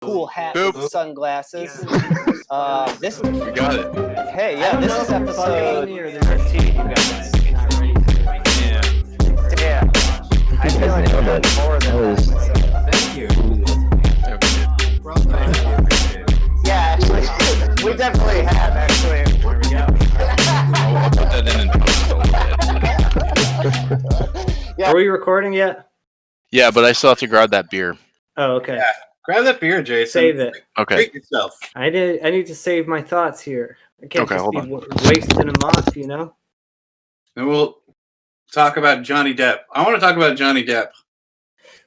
cool hat Boop. with sunglasses. This You got it. Hey, yeah, this is episode 13, you guys. Yeah. Damn. I feel like I've done more than that. Thank you. Yeah, actually, we definitely have, actually. There we go. I'll put that in post. Yeah. Are we recording yet? Yeah, but I still have to grab that beer. Oh, okay. Yeah. Grab that beer, Jason. Save it. Okay. Treat yourself. I need to save my thoughts here. I can't Okay, just hold be on. wasting them off, you know? And we'll talk about Johnny Depp. I want to talk about Johnny Depp.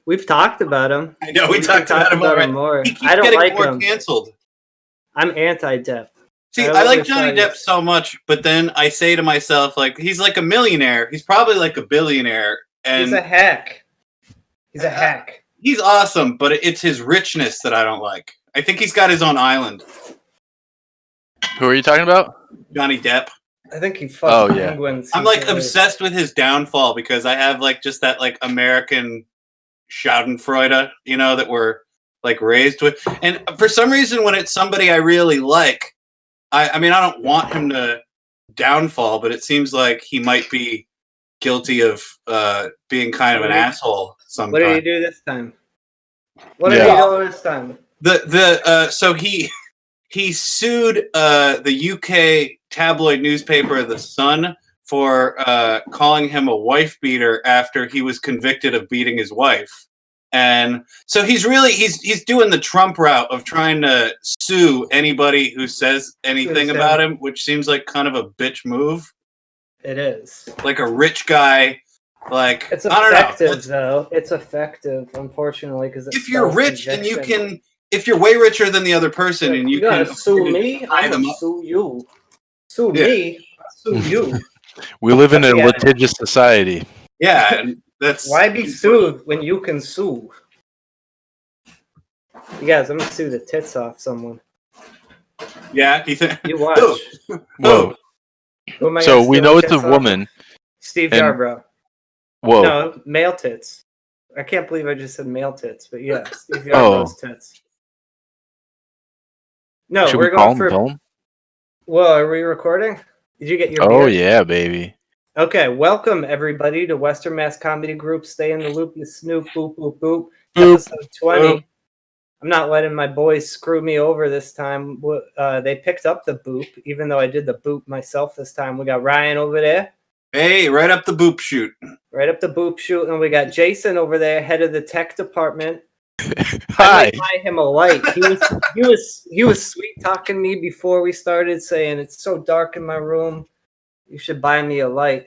We've talked about him. I know we can talked about him already. more. He keeps I don't getting like more him. canceled. I'm anti-Depp. See, I I like always Johnny thought Depp so much, but then I say to myself, like, he's like a millionaire. He's probably like a billionaire. And He's a hack. He's a hack. he's awesome, but it's his richness that I don't like. I think he's got his own island. Who are you talking about? Johnny Depp. I think he fucks Oh, yeah. penguins. I'm like obsessed with his downfall because I have like just that like American Schadenfreude, you know, that we're like raised with. And for some reason, when it's somebody I really like, I mean, I don't want him to downfall, but it seems like he might be guilty of being kind of an asshole sometimes. What did he do this time? What Yeah. did he do this time? So he sued the UK tabloid newspaper The Sun for calling him a wife beater after he was convicted of beating his wife. And so he's doing the Trump route of trying to sue anybody who says anything about him, which seems like kind of a bitch move. It is. Like a rich guy, like It's I don't know. effective, though. It's effective, unfortunately, because If you're rich and you can, if you're way richer than the other person and you gotta can sue me, tie I'm them gonna up. sue you. Sue Yeah. me, sue you. We live in a Yeah. litigious society. Yeah, and that's Why be sued when you can sue? You guys, I'm gonna sue the tits off someone. Yeah, do you think? You watch. Whoa. Who am I So gonna we sue know the it's a tits off? woman. Steve and- Yarbrough. Whoa. No, male tits. I can't believe I just said male tits, but yeah, Steve Oh. Yarbrough's tits. No, Should we're we call going him? for. Tell him? Well, are we recording? Did you get your Oh, beer? yeah, baby. Okay, welcome everybody to Western Mass Comedy Group. Stay in the loop with Snoop. Boop boop boop. Boop. Episode 20. Boop. I'm not letting my boys screw me over this time. They picked up the boop, even though I did the boop myself this time. We got Ryan over there, Hey, right up the boop chute. right up the boop chute, and we got Jason over there, head of the tech department. I Hi. might buy him a light. He was sweet talking me before we started, saying it's so dark in my room. You should buy me a light.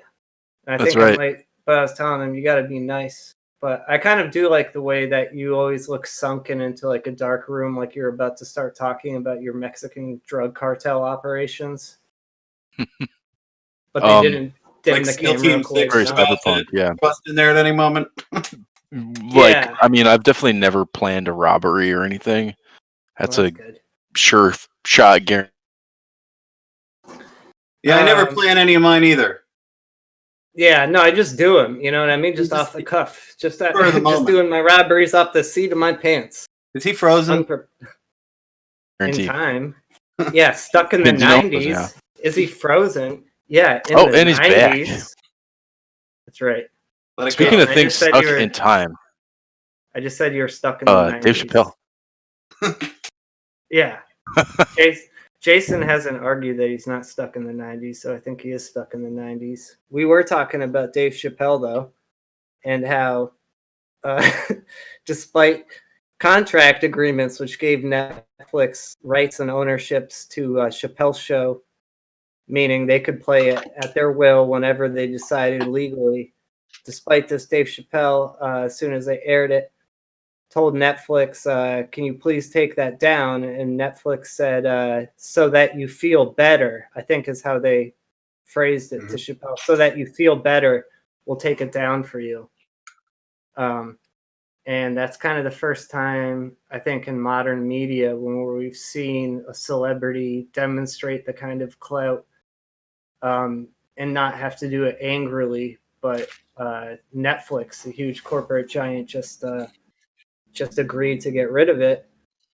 And I That's think right. I might, but I was telling him you got to be nice. But I kind of do like the way that you always look sunken into like a dark room, like you're about to start talking about your Mexican drug cartel operations. But they didn't dim like the SEAL camera. Team of course, 6 Very no. cyberpunk, yeah. Bust in there at any moment. Like, Yeah. I mean, I've definitely never planned a robbery or anything. That's Well, a good. sure shot guarantee. Yeah, I never Um, plan any of mine either. Yeah, no, I just do them. You know what I mean? Just You off the cuff. Just For the just moment. doing my robberies off the seat of my pants. Is he frozen? In time. Yeah, stuck in the Didn't you know? 90s. Yeah. Is he frozen? Yeah. In Oh, the and he's back. 90s. That's right. Let it Speaking go. of I things just said stuck you were- in time, I just said you're stuck in the 90s. Dave Chappelle. Yeah. Jason hasn't argued that he's not stuck in the 90s, so I think he is stuck in the 90s. We were talking about Dave Chappelle, though, and how despite contract agreements which gave Netflix rights and ownerships to Chappelle's show, meaning they could play it at their will whenever they decided legally, despite this, Dave Chappelle, as soon as they aired it, told Netflix, can you please take that down? And Netflix said, so that you feel better, I think is how they phrased it to Chappelle. So that you feel better, we'll take it down for you. And that's kind of the first time, I think, in modern media when we've seen a celebrity demonstrate the kind of clout and not have to do it angrily. But Netflix, the huge corporate giant, just agreed to get rid of it.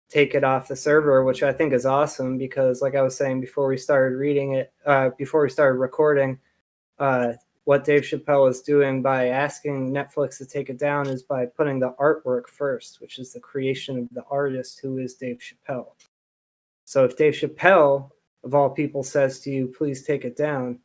take it off the server, which I think is awesome because, like I was saying before we started before we started recording, what Dave Chappelle is doing by asking Netflix to take it down is by putting the artwork first, which is the creation of the artist who is Dave Chappelle. So if Dave Chappelle, of all people, says to you, please take it down,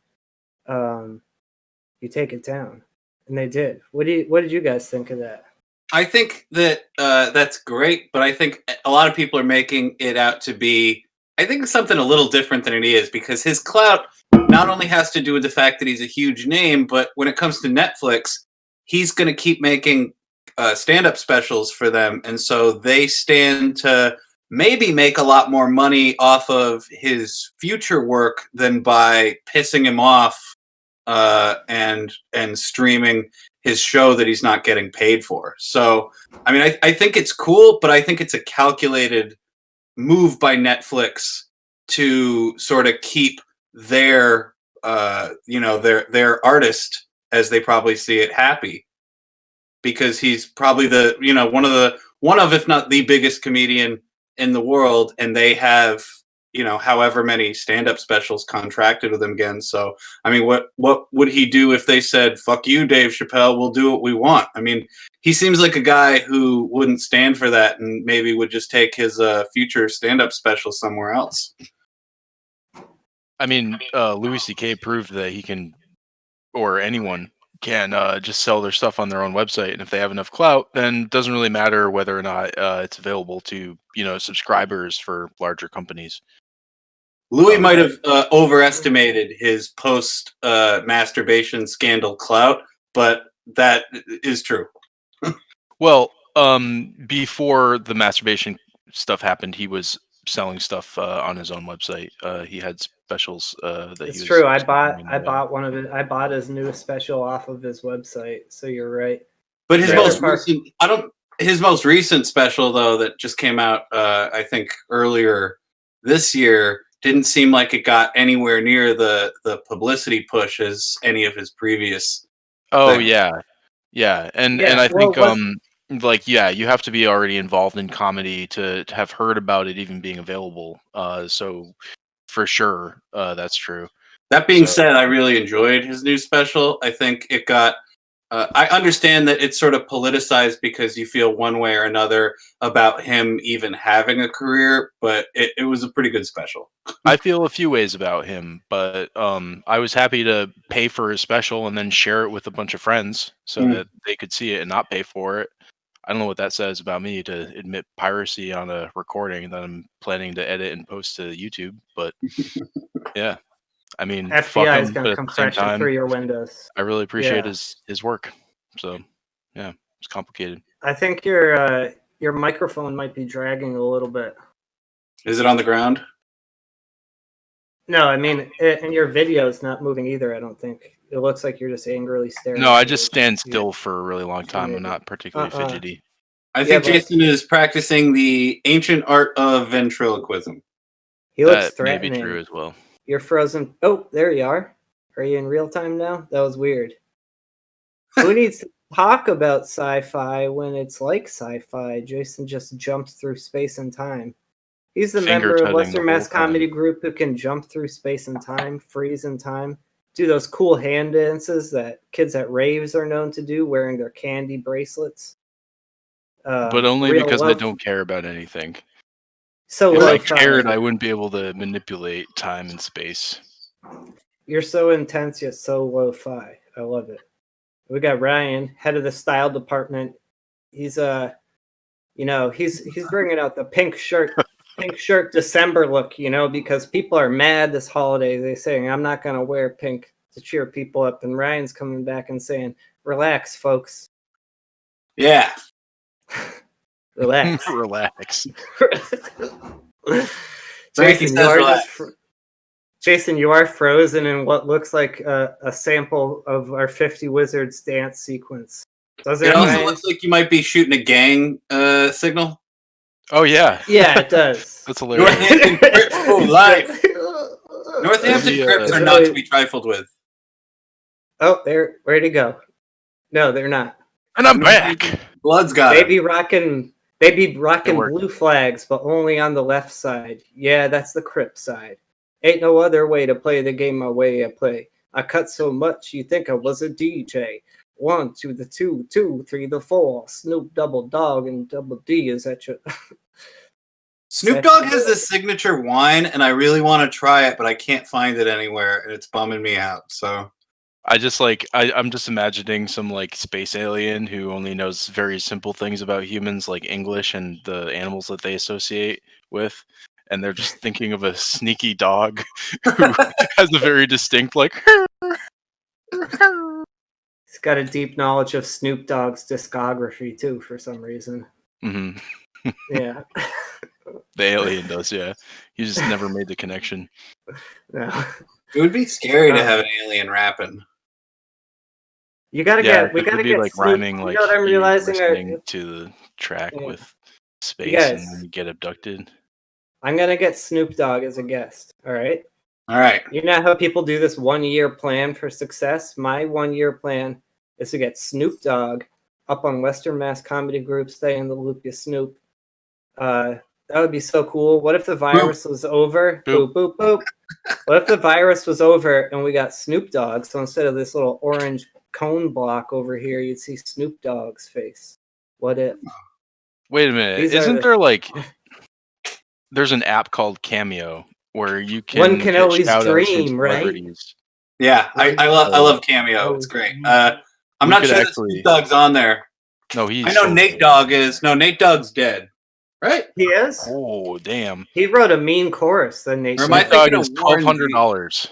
you take it down. And they did. What did you guys think of that? I think that that's great, but I think a lot of people are making it out to be, I think, something a little different than it is, because his clout not only has to do with the fact that he's a huge name, but when it comes to Netflix, he's going to keep making stand-up specials for them, and so they stand to maybe make a lot more money off of his future work than by pissing him off and streaming his show that he's not getting paid for. So, I mean, I think it's cool, but I think it's a calculated move by Netflix to sort of keep their, their artist, as they probably see it, happy, because he's probably the, one of, if not the biggest comedian in the world, and they have, however many stand-up specials contracted with him again. So, I mean, what would he do if they said, fuck you, Dave Chappelle, we'll do what we want? I mean, he seems like a guy who wouldn't stand for that and maybe would just take his future stand-up special somewhere else. I mean, Louis C.K. proved that he can, or anyone can, just sell their stuff on their own website, and if they have enough clout, then it doesn't really matter whether or not it's available to, subscribers for larger companies. Louis might have overestimated his post masturbation scandal clout, but that is true. Well, before the masturbation stuff happened, he was selling stuff on his own website. He had specials that it's he was. True. I bought one of it. I bought his newest special off of his website. So you're right. But his most recent special, though, that just came out, I think earlier this year, didn't seem like it got anywhere near the publicity push as any of his previous. Oh things. yeah, and I think you have to be already involved in comedy to have heard about it even being available. So for sure, that's true. That being said, I really enjoyed his new special. I think it got. I understand that it's sort of politicized because you feel one way or another about him even having a career, but it was a pretty good special. I feel a few ways about him, but I was happy to pay for his special and then share it with a bunch of friends so that they could see it and not pay for it. I don't know what that says about me to admit piracy on a recording that I'm planning to edit and post to YouTube, but yeah. I mean, FBI is him, going to come crashing through your windows. I really appreciate his work. So, yeah, it's complicated. I think your microphone might be dragging a little bit. Is it on the ground? No, I mean, and your video is not moving either, I don't think. It looks like you're just angrily staring. No, I just stand still for a really long time. I'm not particularly fidgety. I think Jason is practicing the ancient art of ventriloquism. He looks threatening. That may be true as well. You're frozen. Oh, there you are. Are you in real time now? That was weird. Who needs to talk about sci-fi when it's like sci-fi? Jason just jumped through space and time. He's the member of Western Mass Comedy Group who can jump through space and time, freeze in time, do those cool hand dances that kids at raves are known to do, wearing their candy bracelets. But only because I don't care about anything. So if I cared, I wouldn't be able to manipulate time and space. You're so intense yet so lo-fi. I love it. We got Ryan, head of the style department. He's he's bringing out the pink shirt December look, because people are mad this holiday. They're saying I'm not gonna wear pink to cheer people up, and Ryan's coming back and saying, "Relax, folks." Yeah. Relax. Relax. Jason, you are frozen in what looks like a sample of our 50 Wizards dance sequence. Does it? It also looks like you might be shooting a gang signal. Oh yeah. Yeah, it does. That's hilarious. Northampton Crips for life. Northampton Crips are not to be trifled with. Oh, where'd he go? No, they're not. And I'm back. Blood's got Baby rocking They be rocking work. blue flags, but only on the left side. Yeah, that's the Crip side. Ain't no other way to play the game my way I play. I cut so much you think I was a DJ. 1 to the 2, 2, 3 the 4. Snoop Double Dog and Double D is at your. Snoop Dogg has this signature wine, and I really want to try it, but I can't find it anywhere, and it's bumming me out. So I just like I'm just imagining some like space alien who only knows very simple things about humans, like English and the animals that they associate with, and they're just thinking of a sneaky dog who has a very distinct like. He's got a deep knowledge of Snoop Dogg's discography too, for some reason. Mm-hmm. Yeah. The alien does, yeah. He just never made the connection. No. it would be scary to have an alien rapping. You gotta Yeah, we it gotta would be get like Snoop. rhyming, You like know what I'm you realizing? listening to the track Yeah. with space guys- and then you get abducted. I'm gonna get Snoop Dogg as a guest. All right. All right. You know how people do this 1 year plan for success? My 1 year plan is to get Snoop Dogg up on Western Mass Comedy Group, stay in the loop, you Snoop. That would be so cool. What if the virus was over? Boop, boop, boop. What if the virus was over and we got Snoop Dogg? So instead of this little orange cone block over here, you'd see Snoop Dogg's face. What if? Wait a minute. These are Isn't the- there like there's an app called Cameo where you can One can get always shout-outs from dream, right? celebrities. Yeah, I love Cameo. It's great. I'm We not could sure that actually- Snoop Dogg's on there. No, he's I know so Nate good. Dogg is. No, Nate Dogg's dead. Right? He is? Oh damn. He wrote a mean chorus. Then they Or am I Snoop Dogg thinking is of Warren G? $1,200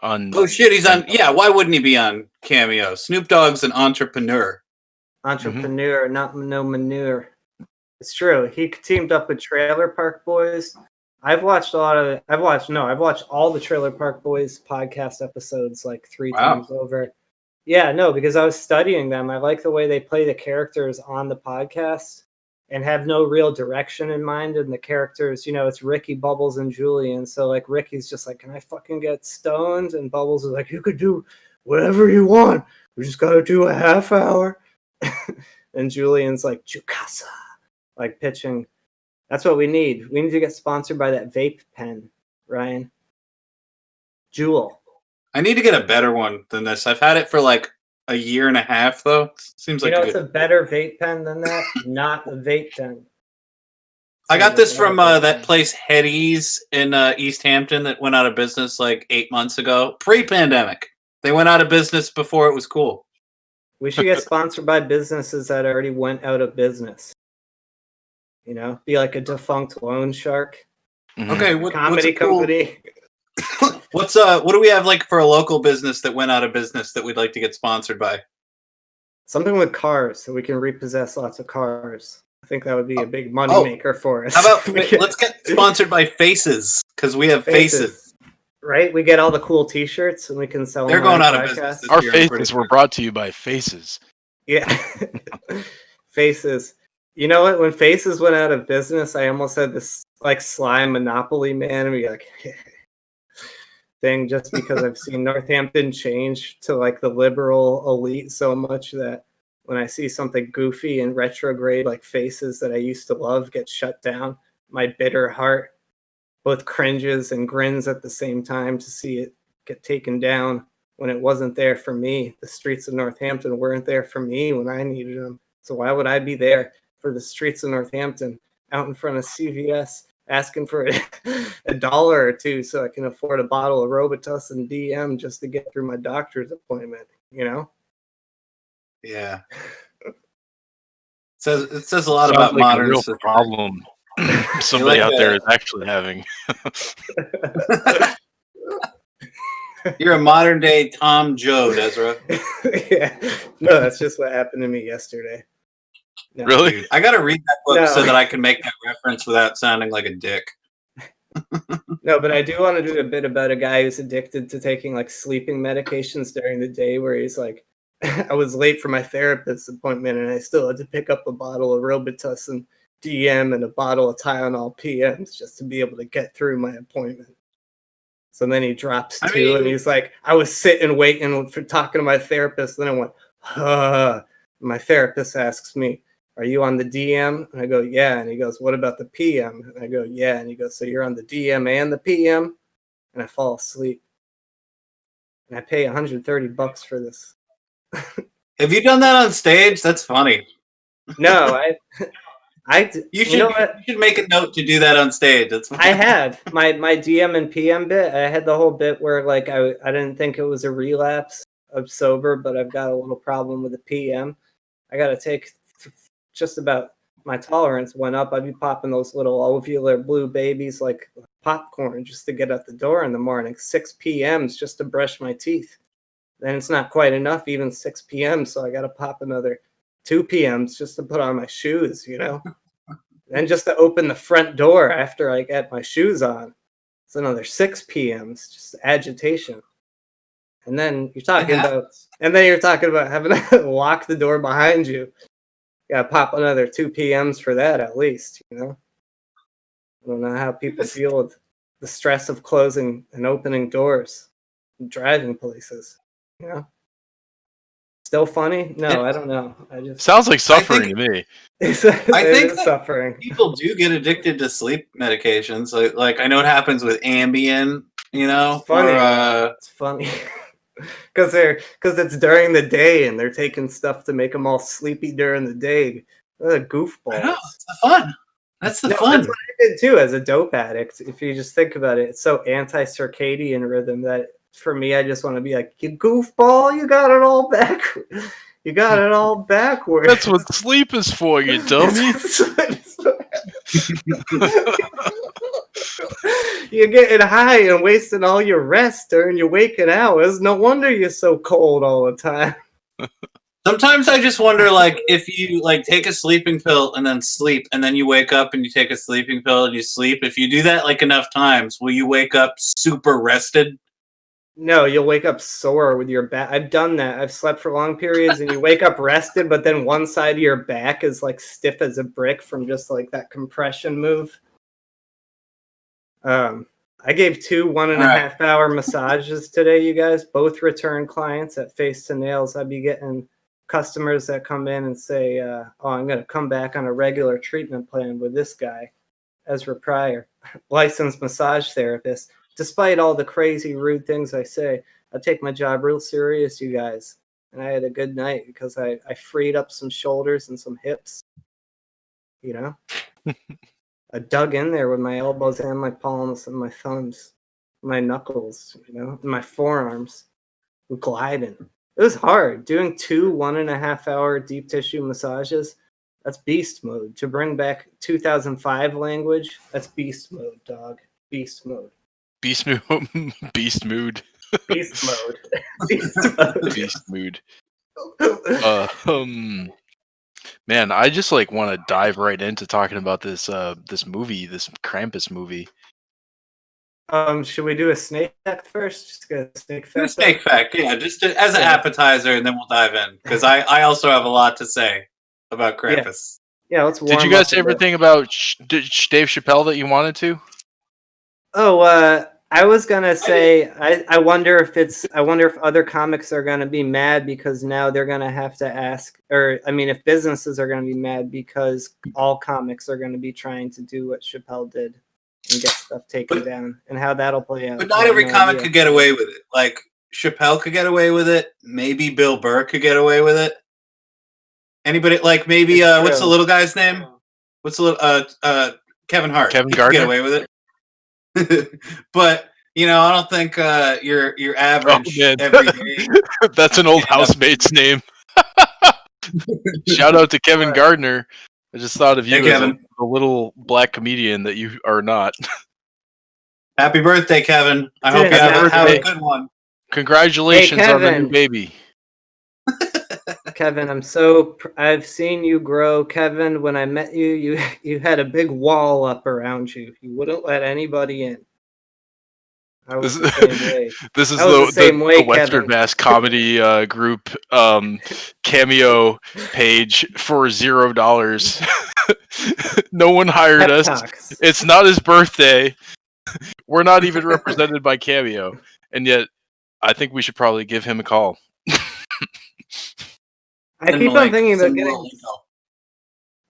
on Oh shit, he's on. Yeah, why wouldn't he be on Cameo? Snoop Dogg's an entrepreneur. entrepreneur, not no manure. It's true. He teamed up with Trailer Park Boys. I've watched all the Trailer Park Boys podcast episodes like 3 Wow. times over. Yeah, no, because I was studying them. I like the way they play the characters on the podcast and have no real direction in mind. And the characters, it's Ricky, Bubbles, and Julian. So like Ricky's just like, can I fucking get stoned? And Bubbles is like, you could do whatever you want. We just gotta do a half hour. And Julian's like, Jukasa, like pitching. That's what we need. We need to get sponsored by that vape pen, Ryan. Jewel. I need to get a better one than this. I've had it for like a year and a half, though. Seems like It's a better vape pen than that. Not a vape pen. I got this from that place Hetty's in East Hampton that went out of business like 8 months ago, pre-pandemic. They went out of business before it was cool. We should get sponsored by businesses that already went out of business. Be like a defunct loan shark. Mhm. Okay, Comedy company. What do we have like for a local business that went out of business that we'd like to get sponsored by? Something with cars, so we can repossess lots of cars. I think that would be a big moneymaker for us. How about let's get sponsored by Faces because we have Faces. Right? We get all the cool T-shirts and we can sell. They're them on going out of podcast. business. This Our year, I'm pretty faces were sure. brought to you by Faces. Yeah. Faces. You know what? When Faces went out of business, I almost had this like slime Monopoly man and be like thing just because I've seen Northampton change to like the liberal elite so much that when I see something goofy and retrograde like Faces that I used to love get shut down, my bitter heart both cringes and grins at the same time to see it get taken down when it wasn't there for me. The streets of Northampton weren't there for me when I needed them. So why would I be there for the streets of Northampton out in front of CVS asking for a dollar or two so I can afford a bottle of Robitussin DM just to get through my doctor's appointment, Yeah. It says a lot Sounds about like modern a real society. problem somebody like out there that? is actually having. You're a modern day Tom Joad, Ezra. Yeah. No, that's just what happened to me yesterday. No. Really? Dude, I gotta read that book No. so that I can make that reference without sounding like a dick. No, but I do want to do a bit about a guy who's addicted to taking like sleeping medications during the day where he's like, I was late for my therapist's appointment and I still had to pick up a bottle of Robitussin DM and a bottle of Tylenol PMs just to be able to get through my appointment. So then he drops two and he's like, I was sitting waiting for talking to my therapist. Then I went, my therapist asks me, are you on the DM? And I go, yeah. And he goes, what about the PM? And I go, yeah. And he goes, so you're on the DM and the PM? And I fall asleep. And I pay $130 for this. Have you done that on stage? That's funny. No, You know what? should make a note to do that on stage. That's funny. I have my DM and PM bit. I had the whole bit where like I didn't think it was a relapse of sober, but I've got a little problem with the PM. I got to take just about my tolerance went up. I'd be popping those little ovular blue babies like popcorn just to get out the door in the morning. 6 p.m.s just to brush my teeth. Then it's not quite enough, even 6 p.m. So I got to pop another 2 p.m.s just to put on my shoes, you know? And just to open the front door after I get my shoes on. It's another 6 p.m.s, just agitation. And then you're talking about having to lock the door behind you. You gotta pop another 2 p.m.s for that at least, you know? I don't know how people deal with the stress of closing and opening doors and driving places, you know? Still funny? No, I don't know. I just Sounds like suffering to me. I think that suffering. people do get addicted to sleep medications. Like I know it happens with Ambien, you know? It's funny. Or, it's funny. Because it's during the day and they're taking stuff to make them all sleepy during the day. Goofballs. I know, it's the fun. That's the fun. That's what I did too as a dope addict. If you just think about it, it's so anti-circadian rhythm that for me, I just want to be like, you goofball, you got it all backwards. You got it all backwards. That's what sleep is for, you dummy. You're getting high and wasting all your rest during your waking hours. No wonder you're so cold all the time. Sometimes I just wonder, like, if you like take a sleeping pill and then sleep, and then you wake up and you take a sleeping pill and you sleep. If you do that like enough times, will you wake up super rested? No, you'll wake up sore with your back. I've done that. I've slept for long periods and you wake up rested, but then one side of your back is like stiff as a brick from just like that compression move. I gave 2 1.5 hour massages today, you guys, both return clients at Face to Nails. I'd be getting customers that come in and say, oh, I'm going to come back on a regular treatment plan with this guy, Ezra Pryor, licensed massage therapist. Despite all the crazy, rude things I say, I take my job real serious, you guys. And I had a good night because I freed up some shoulders and some hips, you know? I dug in there with my elbows and my palms and my thumbs, my knuckles, you know, and my forearms, gliding. It was hard. Doing 2 1.5 hour deep tissue massages, that's beast mode. To bring back 2005 language, that's beast mode, dog. Beast mode. Beast mood. Beast mood. Beast mode. Beast mode. Beast mood. Man, I just like want to dive right into talking about this this movie, this Krampus movie. Should we do a snake fact first? Just get a snake fact. Snake fact, yeah, just as an appetizer, and then we'll dive in because I also have a lot to say about Krampus. Yeah, let's. Did you guys say everything about Dave Chappelle that you wanted to? Oh, I was gonna say I wonder if other comics are gonna be mad because now they're gonna have to ask, or I mean, if businesses are gonna be mad because all comics are gonna be trying to do what Chappelle did and get stuff taken down, and how that'll play out. But not every comic could get away with it. Like Chappelle could get away with it. Maybe Bill Burr could get away with it. Anybody like maybe what's the little guy's name? What's the little Kevin Hart? Kevin He Gardner could get away with it. But you know, I don't think your average everyday. That's an old housemate's name. Shout out to Kevin Gardner. I just thought of you as a little black comedian that you are not. Happy birthday, Kevin! I hope you have a good one. Congratulations on the new baby. Kevin, I've seen you grow. Kevin, when I met you, you had a big wall up around you. You wouldn't let anybody in. I was the same way. This is the Western Mass Comedy Group cameo page for $0. No one hired us. Talks. It's not his birthday. We're not even represented by Cameo. And yet, I think we should probably give him a call. I keep on thinking about getting.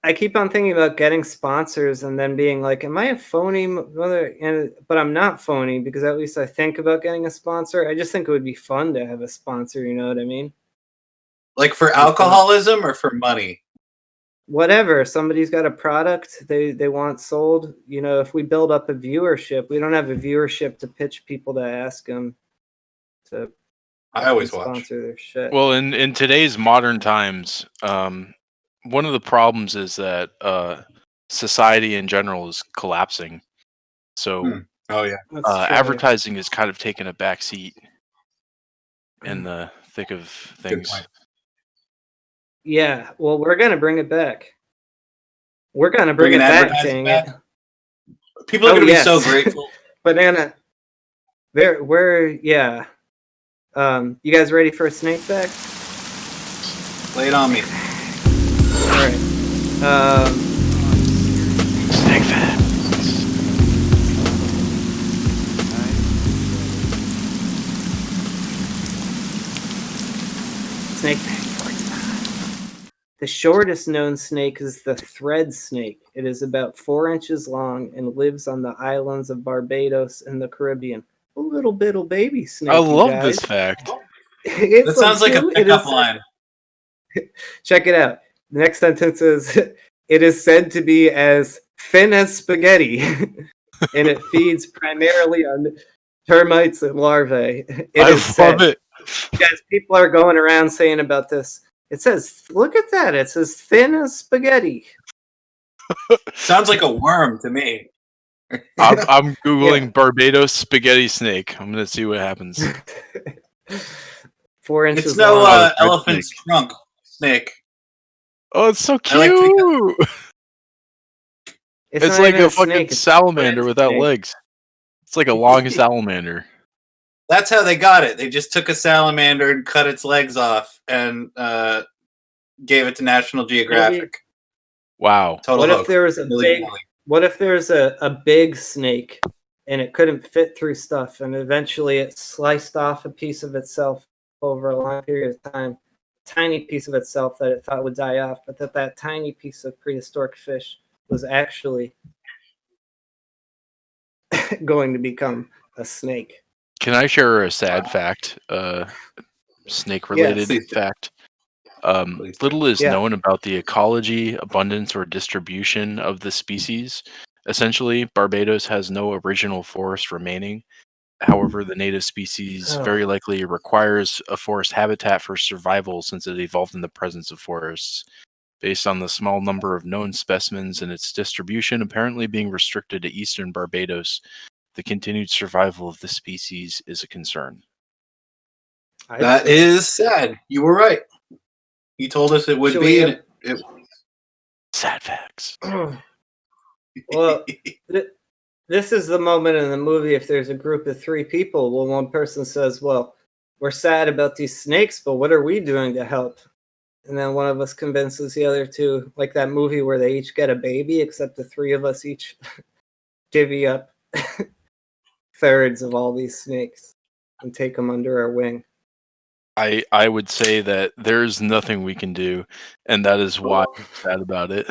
I keep on thinking about getting sponsors and then being like, am I a phony mother? But I'm not phony because at least I think about getting a sponsor. I just think it would be fun to have a sponsor, you know what I mean? Like for alcoholism or for money? Whatever. Somebody's got a product they want sold. You know, if we build up a viewership, we don't have a viewership to pitch people to ask them to I always sponsor their shit. Well, in today's modern times, one of the problems is that society in general is collapsing. So Oh yeah. That's true. advertising is kind of taking a back seat in the thick of things. point. Yeah, well, we're gonna bring it back. We're gonna bring it back, advertising dang it. back? People are Oh, gonna yes. be so grateful. Banana. Yeah. You guys ready for a snake fact? Lay it on me. All right. Snake facts. Snake fact. The shortest known snake is the thread snake. It is about 4 inches long and lives on the islands of Barbados in the Caribbean. A little baby snake. I you love guys. this fact. It's That sounds like a cute. pickup line. Check it out. The next sentence is, it is said to be as thin as spaghetti, and it feeds primarily on termites and larvae. I love it. Guys, people are going around saying about this. It says, look at that. It's as thin as spaghetti. Sounds like a worm to me. I'm Googling Barbados spaghetti snake. I'm going to see what happens. 4 inches It's no long. elephant's trunk snake. Oh, it's so cute. I like to It's not like even a fucking snake, it's a salamander thread without snake. legs. It's like a long salamander. That's how they got it. They just took a salamander and cut its legs off and gave it to National Geographic. Wow. Total What hoax. if there was a Really big? funny. What if there's a big snake and it couldn't fit through stuff, and eventually it sliced off a piece of itself over a long period of time, tiny piece of itself that it thought would die off, but that tiny piece of prehistoric fish was actually going to become a snake. Can I share a sad fact? Snake-related Please do. fact. Please do. Little is Yeah. known about the ecology, abundance, or distribution of the species. Essentially, Barbados has no original forest remaining. However, the native species very likely requires a forest habitat for survival since it evolved in the presence of forests. Based on the small number of known specimens and its distribution apparently being restricted to eastern Barbados, the continued survival of the species is a concern. That is sad. You were right. You told us it would Should be, we, and it Sad facts. Well, this is the moment in the movie if there's a group of 3 people. Well, one person says, well, we're sad about these snakes, but what are we doing to help? And then one of us convinces the other 2, like that movie where they each get a baby, except the 3 of us each divvy up thirds of all these snakes and take them under our wing. I would say that there's nothing we can do, and that is why I'm sad about it.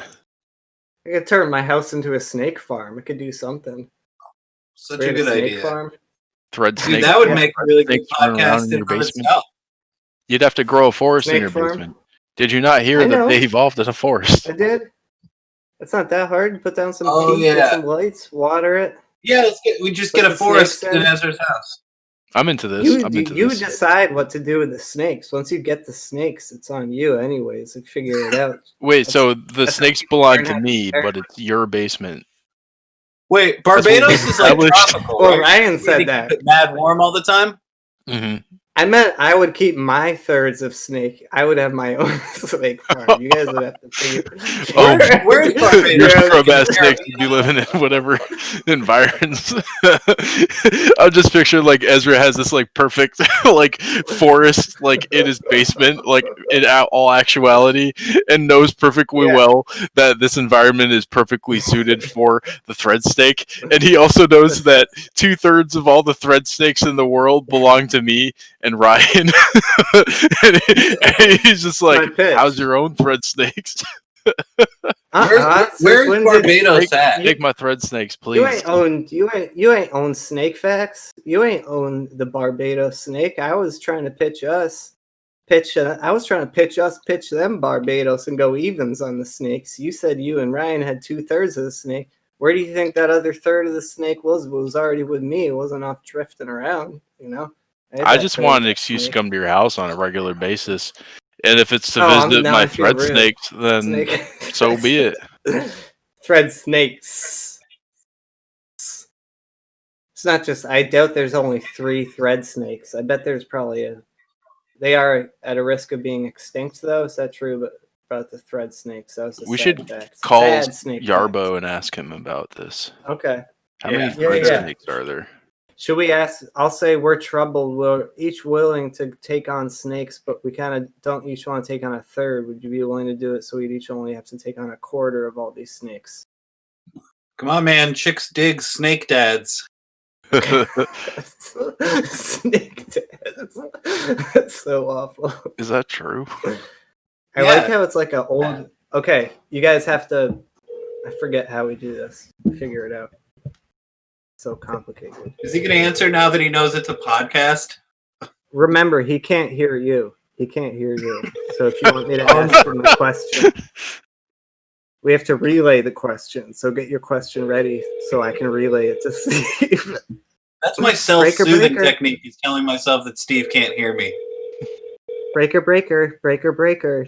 I could turn my house into a snake farm. I could do something. such Create a good snake idea. farm. Thread Dude, snake. that would Yeah. make a really good Snakes running around podcast in in your of basement. itself. You'd have to grow a forest in Snake your farm? basement. Did you not hear I that know. they evolved in a forest? I did. It's not that hard. Put down some Oh, peat, yeah. get some lights, water it. Yeah, we just Put get a the forest snakes in in. Ezra's house. I'm into this. You, I'm into you this. decide what to do with the snakes. Once you get the snakes, it's on you anyways. You figure it out. Wait, so the that's snakes how people belong learn to how to me, prepare. but it's your basement. Wait, what we Barbados is like established. tropical, Well, right? Ryan You said think that. it's mad warm all the time? Hmm I meant I would keep my thirds of snake. I would have my own snake farm. You guys would have to figure. Oh, Where is Barbados? Your Yeah, scrub ass in the snakes would be living in whatever environs. I'll just picture like Ezra has this like perfect like forest like in his basement, like in all actuality, and knows perfectly Yeah. well that this environment is perfectly suited for the thread snake. And he also knows that 2/3 of all the thread snakes in the world belong to me and Ryan. And he's just My like, pitch. how's your own thread snakes? Where's Barbados at? Take my thread snakes, please. You ain't owned Snake Facts. You ain't owned the Barbados snake. I was trying to pitch them Barbados and go evens on the snakes. You said you and Ryan had 2/3 of the snake. Where do you think that other third of the snake was? It was already with me. It wasn't off drifting around, you know? I just want an excuse to come to your house on a regular basis. And if it's to visit my thread snakes, then so be it. Thread snakes. It's not just, I doubt there's only 3 thread snakes. I bet there's probably they are at a risk of being extinct, though. Is that true? But about the thread snakes, that was a We sad should fact. call Sad snake Yarbo facts. and ask him about this. Okay. How many thread snakes are there? Should we ask? I'll say we're troubled. We're each willing to take on snakes, but we kind of don't each want to take on a third. Would you be willing to do it so we'd each only have to take on a quarter of all these snakes? Come on, man. Chicks dig snake dads. Snake dads. That's so awful. Is that true? I like how it's like a old. Okay, you guys have to. I forget how we do this. Figure it out. So complicated. Is he going to answer now that he knows it's a podcast? Remember, he can't hear you. He can't hear you. So if you want me to ask him a question, we have to relay the question. So get your question ready so I can relay it to Steve. That's my self-soothing technique. He's telling myself that Steve can't hear me. Breaker, breaker.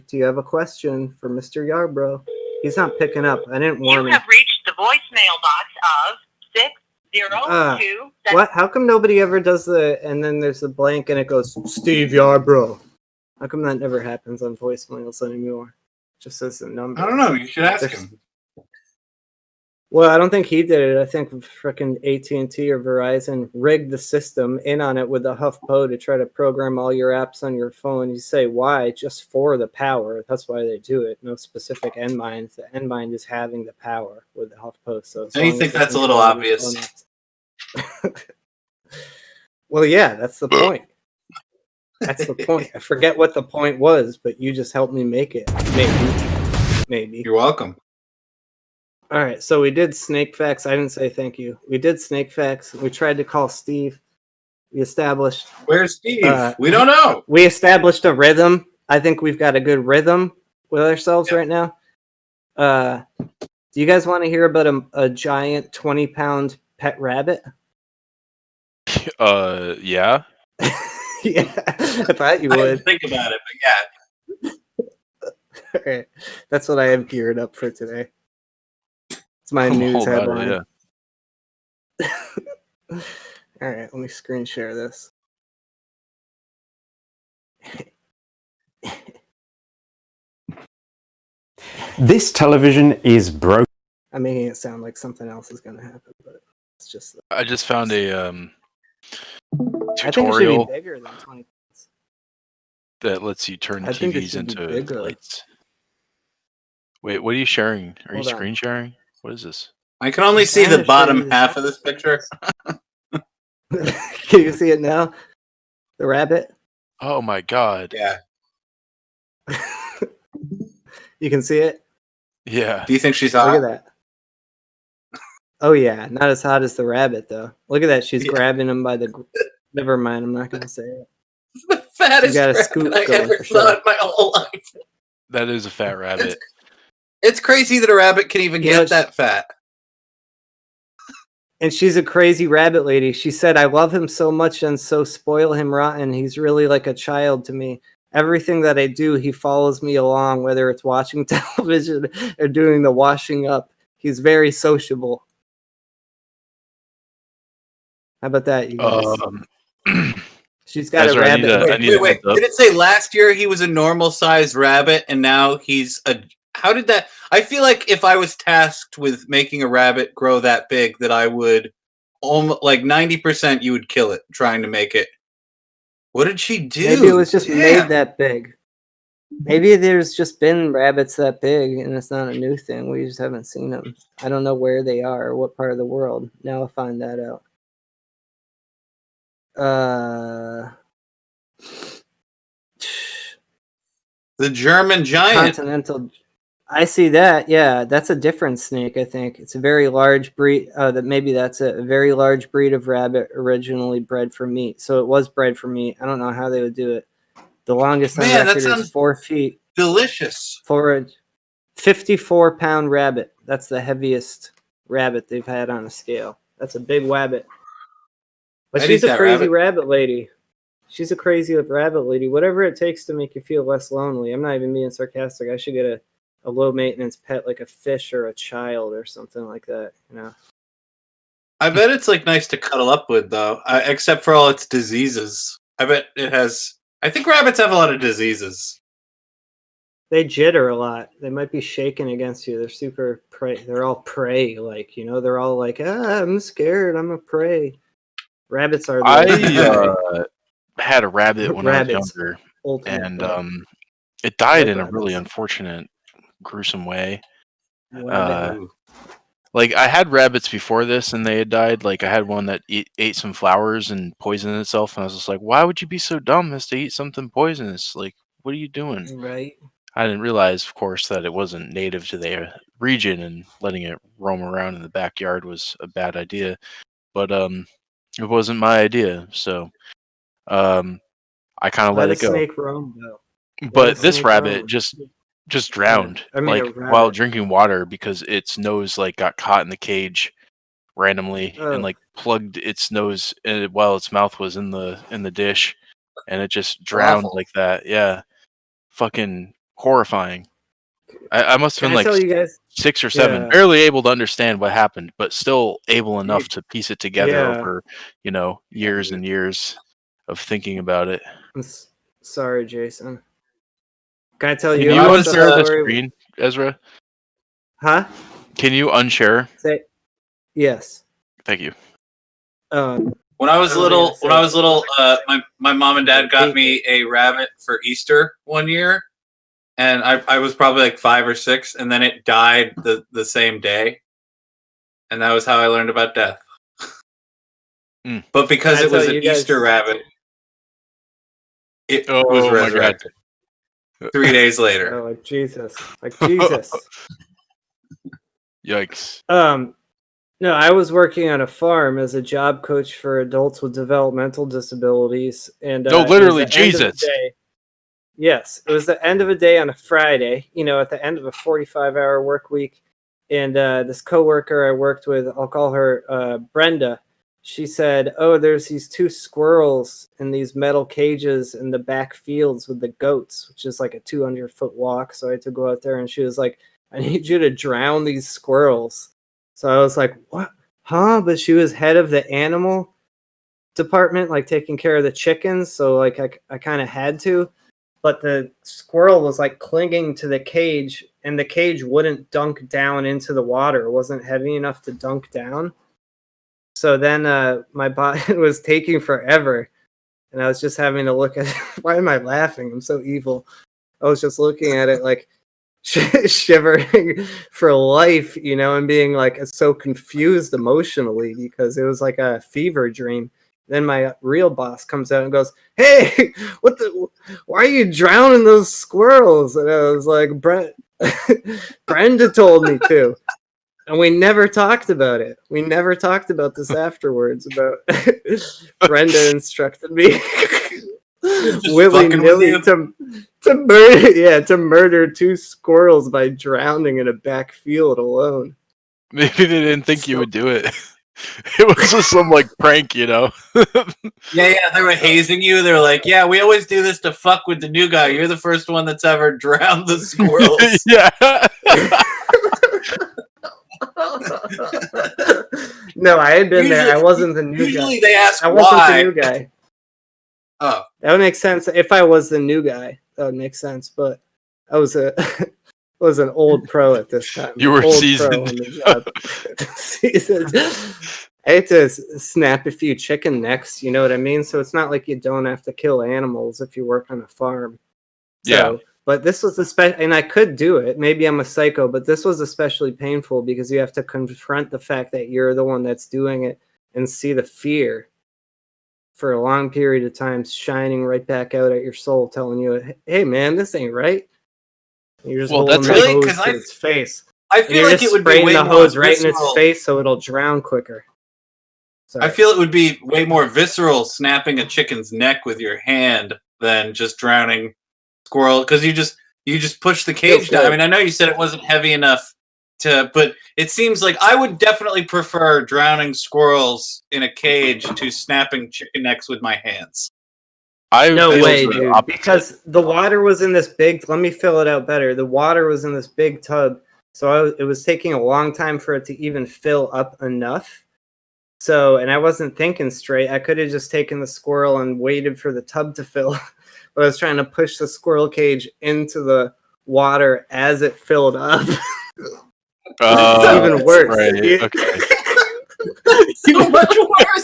Do you have a question for Mr. Yarbrough? He's not picking up. I didn't warn him. You have reached the voicemail box of 602. What? How come nobody ever does and then there's a blank and it goes, Steve Yarbrough? How come that never happens on voicemails anymore? Just says the number. I don't know. You should ask him. Well, I don't think he did it. I think frickin' AT&T or Verizon rigged the system in on it with the HuffPo to try to program all your apps on your phone. You say, why? Just for the power. That's why they do it. No specific end mind. The end mind is having the power with the HuffPo. So don't you think that's a little obvious? Well, yeah, that's the point. That's the point. I forget what the point was, but you just helped me make it. Maybe. You're welcome. All right, so we did Snake Facts. I didn't say thank you. We did Snake Facts. We tried to call Steve. We established... Where's Steve? We don't know. We established a rhythm. I think we've got a good rhythm with ourselves right now. Do you guys want to hear about a giant 20-pound pet rabbit? Yeah. Yeah, I thought you I would. didn't think about it, but yeah. All right. That's what I have geared up for today. It's my news headline. Yeah. All right, let me screen share this. This television is broken. I'm making it sound like something else is going to happen, but it's just. I just found a I think it should tutorial be bigger than 20. that lets you turn I think it TVs should be into bigger. lights. Wait, what are you sharing? Are you Hold on. screen sharing? What is this? I can only see the bottom half of this picture. Can you see it now? The rabbit? Oh my god. Yeah. You can see it? Yeah. Do you think she's Look hot? at that. Oh, yeah. Not as hot as the rabbit, though. Look at that. She's grabbing him by the... Never mind. I'm not going to say it. The fattest got a rabbit scoop I going ever for saw sure. in my whole life. That is a fat rabbit. It's crazy that a rabbit can even You know, get that fat. And she's a crazy rabbit lady. She said, I love him so much and so spoil him rotten. He's really like a child to me. Everything that I do, he follows me along, whether it's watching television or doing the washing up. He's very sociable. How about that, you guys? She's got Ezra, a I need rabbit. Wait. Did it say last year he was a normal sized rabbit and now he's a... How did that... I feel like if I was tasked with making a rabbit grow that big, that I would... almost like 90% you would kill it trying to make it. What did she do? Maybe it was just Damn. made that big. Maybe there's just been rabbits that big and it's not a new thing. We just haven't seen them. I don't know where they are or what part of the world. Now I'll find that out. The German giant. I see that. Yeah, that's a different snake. I think it's a very large breed. That's a very large breed of rabbit originally bred for meat. So it was bred for meat. I don't know how they would do it. The longest on Man, that record is sounds 4 feet delicious. for a 54-pound rabbit. That's the heaviest rabbit they've had on a scale. That's a big rabbit. But I'd she's eat a that crazy rabbit. rabbit lady. She's a crazy rabbit lady. Whatever it takes to make you feel less lonely. I'm not even being sarcastic. I should get a low maintenance pet like a fish or a child or something like that. You know. I bet it's like nice to cuddle up with though, except for all its diseases. I bet it has. I think rabbits have a lot of diseases. They jitter a lot. They might be shaking against you. They're super prey. They're all prey. Like, you know, they're all like, I'm scared. I'm a prey. Rabbits are the I had a rabbit when I was Rabbits. younger, ultimate and prey. it died Love in a really rabbits. unfortunate, gruesome way. Rabbit. Ooh. Like I had rabbits before this, and they had died. Like I had one that ate some flowers and poisoned itself, and I was just like, "Why would you be so dumb as to eat something poisonous? Like, what are you doing?" Right. I didn't realize, of course, that it wasn't native to their region, and letting it roam around in the backyard was a bad idea. But it wasn't my idea, so I kind of Let let a it go. snake roam, though. Let a But this snake rabbit roam. just drowned, I mean, a like while rabbit. drinking water, because its nose like got caught in the cage randomly and Oh, like plugged its nose while its mouth was in the dish, and it just drowned Awful. like that. Yeah, fucking horrifying. I must have can been I like tell you guys? 6 or 7, Yeah. barely able to understand what happened, but still able enough to piece it together Yeah. over, years and years of thinking about it. Sorry, Jason. Can I tell Can you you I a was, unshare the story? screen, Ezra? Huh? Can you unshare? Say yes. Thank you. When I was I was gonna little, say- my mom and dad got me a rabbit for Easter one year, and I was probably like 5 or 6, and then it died the same day, and that was how I learned about death. Mm. But because Can I it was tell an you guys- Easter rabbit, it Oh was my God. resurrected 3 days later. Oh, like Jesus. Like Jesus. Yikes. No, I was working on a farm as a job coach for adults with developmental disabilities, and No, it was literally, the end of the Jesus. day. Yes, it was the end of a day on a Friday. You know, at the end of a 45-hour work week, and this coworker I worked with, I'll call her Brenda. She said, "Oh, there's these 2 squirrels in these metal cages in the back fields with the goats, which is like a 200-foot walk." So I had to go out there, and she was like, "I need you to drown these squirrels." So I was like, "What? Huh?" But she was head of the animal department, like taking care of the chickens. So like I kind of had to. But the squirrel was like clinging to the cage, and the cage wouldn't dunk down into the water. It wasn't heavy enough to dunk down. So then my bot was taking forever, and I was just having to look at it. Why am I laughing? I'm so evil. I was just looking at it like shivering for life, you know, and being like so confused emotionally because it was like a fever dream. Then my real boss comes out and goes, "Hey, why are you drowning those squirrels?" And I was like, Brenda told me to. And we never talked about it. We never talked about this afterwards. About Brenda instructed me willy-nilly to murder 2 squirrels by drowning in a back field alone. Maybe they didn't think you would do it. It was just some like prank, Yeah, they were hazing you. They were like, "Yeah, we always do this to fuck with the new guy. You're the first one that's ever drowned the squirrels." Yeah. No, I had been there. I wasn't the new guy. Usually they ask I wasn't why. the new guy. Oh, That would make sense if I was the new guy. That would make sense. But I was was an old pro at this time. You were old seasoned. pro on the job. Seasoned. I had to snap a few chicken necks. You know what I mean? So it's not like you don't have to kill animals if you work on a farm. So, Yeah. But this was and I could do it. Maybe I'm a psycho, but this was especially painful because you have to confront the fact that you're the one that's doing it and see the fear for a long period of time shining right back out at your soul, telling you, "Hey, man, this ain't right." You're just Well, holding that's the really- hose 'cause to I- its face. I And feel you're like just it would be spraying way the more hose right in its visceral. face so it'll drown quicker. Sorry. I feel it would be way more visceral snapping a chicken's neck with your hand than just drowning squirrel because you just push the cage down. I mean, I know you said it wasn't heavy enough but it seems like I would definitely prefer drowning squirrels in a cage to snapping chicken necks with my hands. No feel way, the dude. opposite. Because the water was in this big. Let me fill it out better. The water was in this big tub, so it was taking a long time for it to even fill up enough. So, and I wasn't thinking straight. I could have just taken the squirrel and waited for the tub to fill, but I was trying to push the squirrel cage into the water as it filled up. It's even worse. Right. You- Okay. So much worse.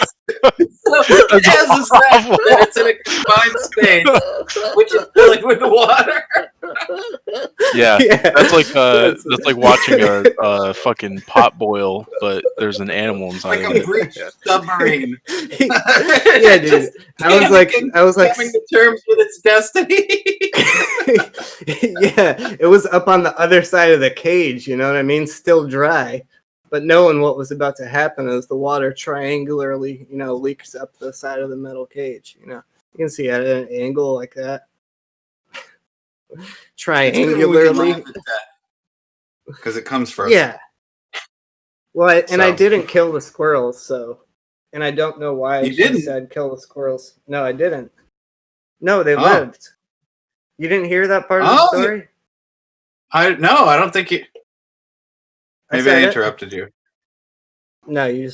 So it has this fact that it's in a confined space, which is filling with water. Yeah. That's like That's- that's like watching a fucking pot boil, but there's an animal inside Like of a it. breached submarine. yeah, dude. Just I was like, coming to terms with its destiny. yeah, it was up on the other side of the cage, you know what I mean? Still dry, but knowing what was about to happen as the water triangularly, leaks up the side of the metal cage, You can see it at an angle like that. Triangularly. Because it comes first. Yeah. Well, I So. didn't kill the squirrels, and I don't know why You she didn't? said kill the squirrels. No, I didn't. No, they Oh. lived. You didn't hear that part of the Oh, story? I don't think you. Maybe I said it. interrupted you. No, you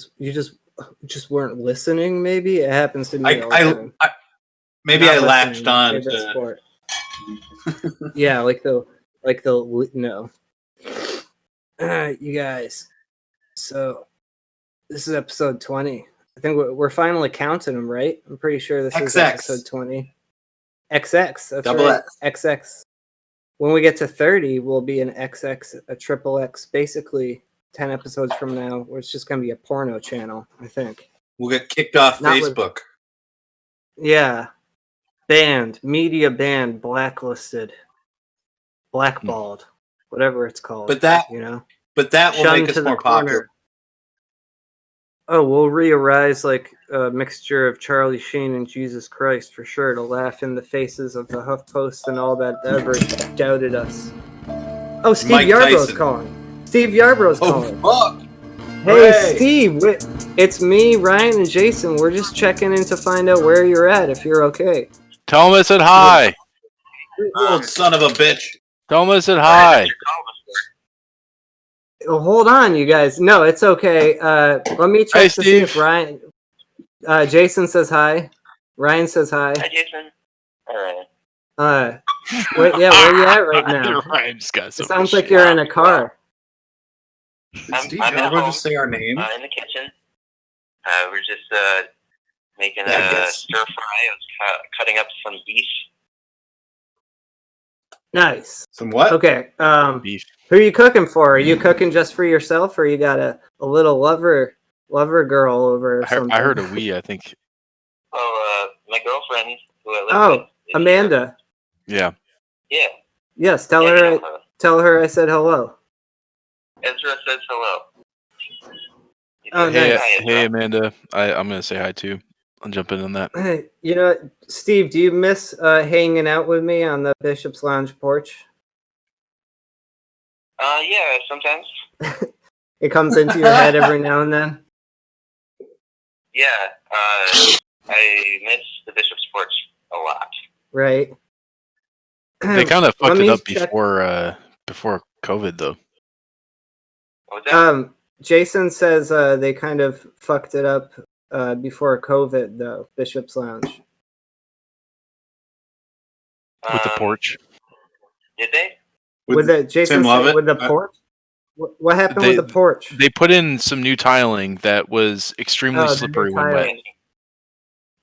just weren't listening. Maybe it happens to me all the time. Maybe Not I listening, latched my on favorite to. sport. Yeah, no. You guys. So this is episode 20. I think we're finally counting them, right? I'm pretty sure this is XX. episode 20. XX. That's Double right. X. XX. When we get to 30, we'll be an XX, a triple X. Basically, 10 episodes from now, where it's just going to be a porno channel, I think. We'll get kicked off Not with- Facebook. Yeah. Banned. Media banned. Blacklisted. Blackballed. Whatever it's called. But that- But that will Shunned make us to the more corner. popular. Oh, we'll re-arise like a mixture of Charlie Sheen and Jesus Christ for sure to laugh in the faces of the HuffPost and all that ever doubted us. Oh, Steve Mike Yarbrough's Tyson. calling. Steve Yarbrough's Oh, calling. fuck. Hey, Hooray. Steve, it's me, Ryan, and Jason. We're just checking in to find out where you're at, if you're okay. Tell him I said hi. You old son of a bitch. Tell him I said hi. Oh, hold on, you guys. No, it's okay. Let me check Hey, to see if Steve. Ryan... Jason says hi. Ryan says hi. Hi, Jason. All right. Where you at right now? Ryan just got so It sounds much like you're in a car. Did Steve I'm at Yarbrough home. just say our name? In the kitchen. We're just making Yeah, I a guess. stir fry. I was cutting up some beef. Nice. Some what? Okay. beef. Who are you cooking for? Are you cooking just for yourself, or you got a little lover girl over or something? I heard a we. I think. Oh, my girlfriend who I live Oh, with. is Amanda. Yeah. here. Yeah. Yes, tell Yeah, her. you know her. Tell her I said hello. Ezra says hello. Oh, Hey, nice. Hi, Ezra. hey, Amanda. I'm gonna say hi too. I'll jump in on that. Hey, Steve, do you miss hanging out with me on the Bishop's Lounge porch? Yeah, sometimes. It comes into your head every now and then. Yeah, I miss the Bishop's Porch a lot. Right. They kind of Let fucked it me up check- before COVID though. What was that? Jason says they kind of fucked it up before COVID, though. Bishop's Lounge. With the porch. Did they? With the Jason Tim said Lovett? with the porch. What happened They- with the porch? They put in some new tiling that was extremely Oh, the new slippery when tiling. wet.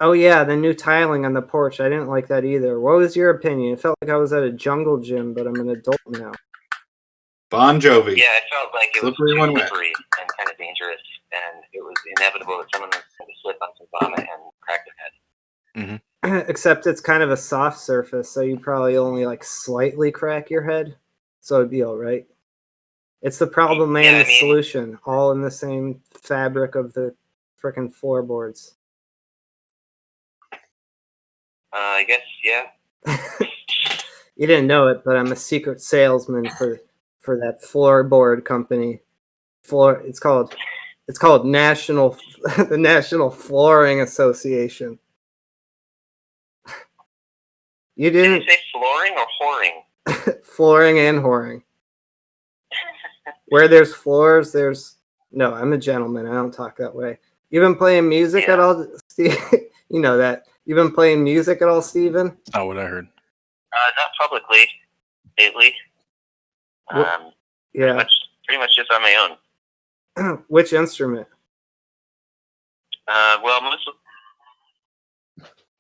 Oh yeah, the new tiling on the porch. I didn't like that either. What was your opinion? It felt like I was at a jungle gym, but I'm an adult now. Bon Jovi. Yeah, I felt like it was Slippery too when wet. slippery and kind of dangerous, and it was inevitable that someone was going to slip on some vomit and crack their head. Except it's kind of a soft surface, so you probably only like slightly crack your head. so it'd be all right. It's the problem and Yeah, the solution, all in the same fabric of the frickin' floorboards. I guess, yeah. You didn't know it, but I'm a secret salesman for that floorboard company. It's called National the National Flooring Association. You Did didn't you say flooring or whoring? flooring and whoring. Where there's floors, there's no. I'm a gentleman. I don't talk that way. You been playing music at all, Steve? You know that. You been playing music at all, Steven? That's not what I heard. Not publicly lately. Yeah. Pretty much just on my own. Which instrument? Well,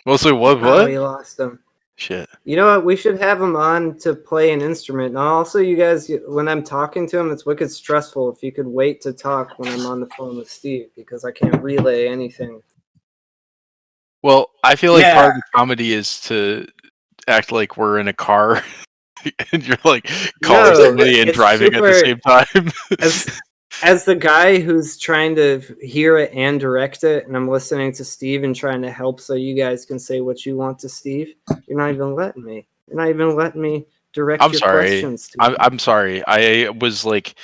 Mostly what? Oh, we lost him. Shit. You know what? We should have him on to play an instrument. And also, you guys, when I'm talking to him, it's wicked stressful if you could wait to talk when I'm on the phone with Steve, because I can't relay anything. Well, I feel like part of the comedy is to act like we're in a car and you're like calling somebody and driving at the same time. As the guy who's trying to hear it and direct it, and I'm listening to Steve and trying to help so you guys can say what you want to Steve, you're not even letting me. You're not even letting me direct your questions to him. I'm sorry. I was like,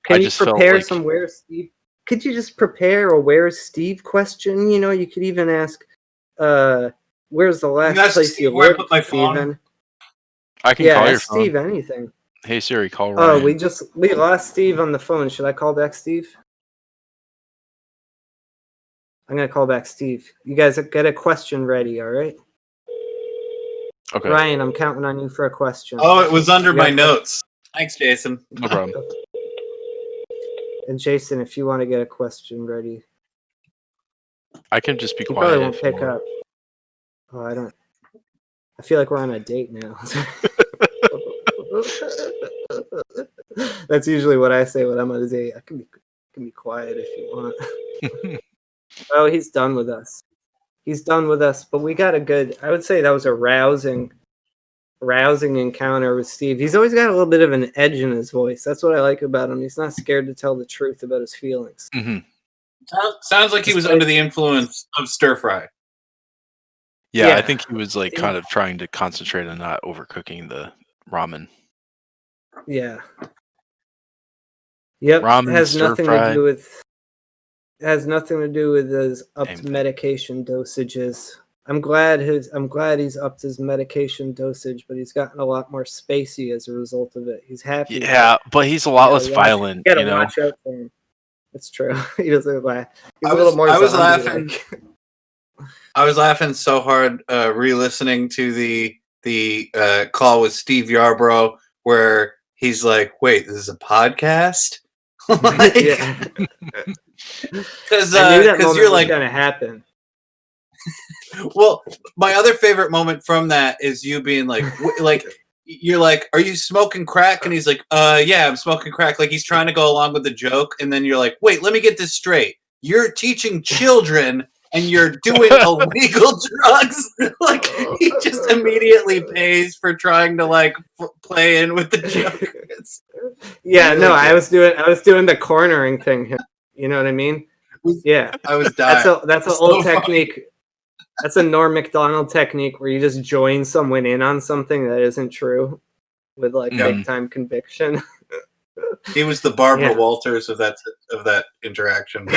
Can you prepare some Where's Steve? Could you just prepare a Where's Steve question? You know, you could even ask, where's the last place you lived, Steven? I can call your ask phone. Steve anything. Hey Siri, call Ryan. Oh, we lost Steve on the phone. Should I call back Steve? I'm gonna call back Steve. You guys get a question ready, all right? Okay. Ryan, I'm counting on you for a question. Oh, it was under my notes. Thanks, Jason. No problem. And Jason, if you want to get a question ready, I can just be he quiet. probably won't pick up. Oh, I don't. I feel like we're on a date now. That's usually what I say when I'm on a date. I can be quiet if you want. Oh, he's done with us. He's done with us. But we got I would say that was a rousing encounter with Steve. He's always got a little bit of an edge in his voice. That's what I like about him. He's not scared to tell the truth about his feelings. Mm-hmm. Sounds like he was under the influence of stir fry. Yeah, I think he was like kind of trying to concentrate on not overcooking the ramen. Yeah. Yep. Ramen, has nothing stir-fry. to do with his upped medication dosages. I'm glad he's upped his medication dosage, but he's gotten a lot more spacey as a result of it. He's happy. Yeah, but he's a lot less violent. You gotta watch out for him. It's true. He doesn't laugh. He's a little more. I was laughing. I was laughing so hard re-listening to the call with Steve Yarbrough where he's like, "Wait, this is a podcast?" Like, yeah, because you're like gonna happen. Well, my other favorite moment from that is you being like, you're like, "Are you smoking crack?" And he's like, yeah, I'm smoking crack." Like he's trying to go along with the joke, and then you're like, "Wait, let me get this straight. You're teaching children." And you're doing illegal drugs. Like he just immediately pays for trying to like play in with the joke. I was doing the cornering thing here. You know what I mean? Yeah, I was dying. That's an old technique. That's a Norm Macdonald technique where you just join someone in on something that isn't true with like big time conviction. He was the Barbara Walters of that interaction.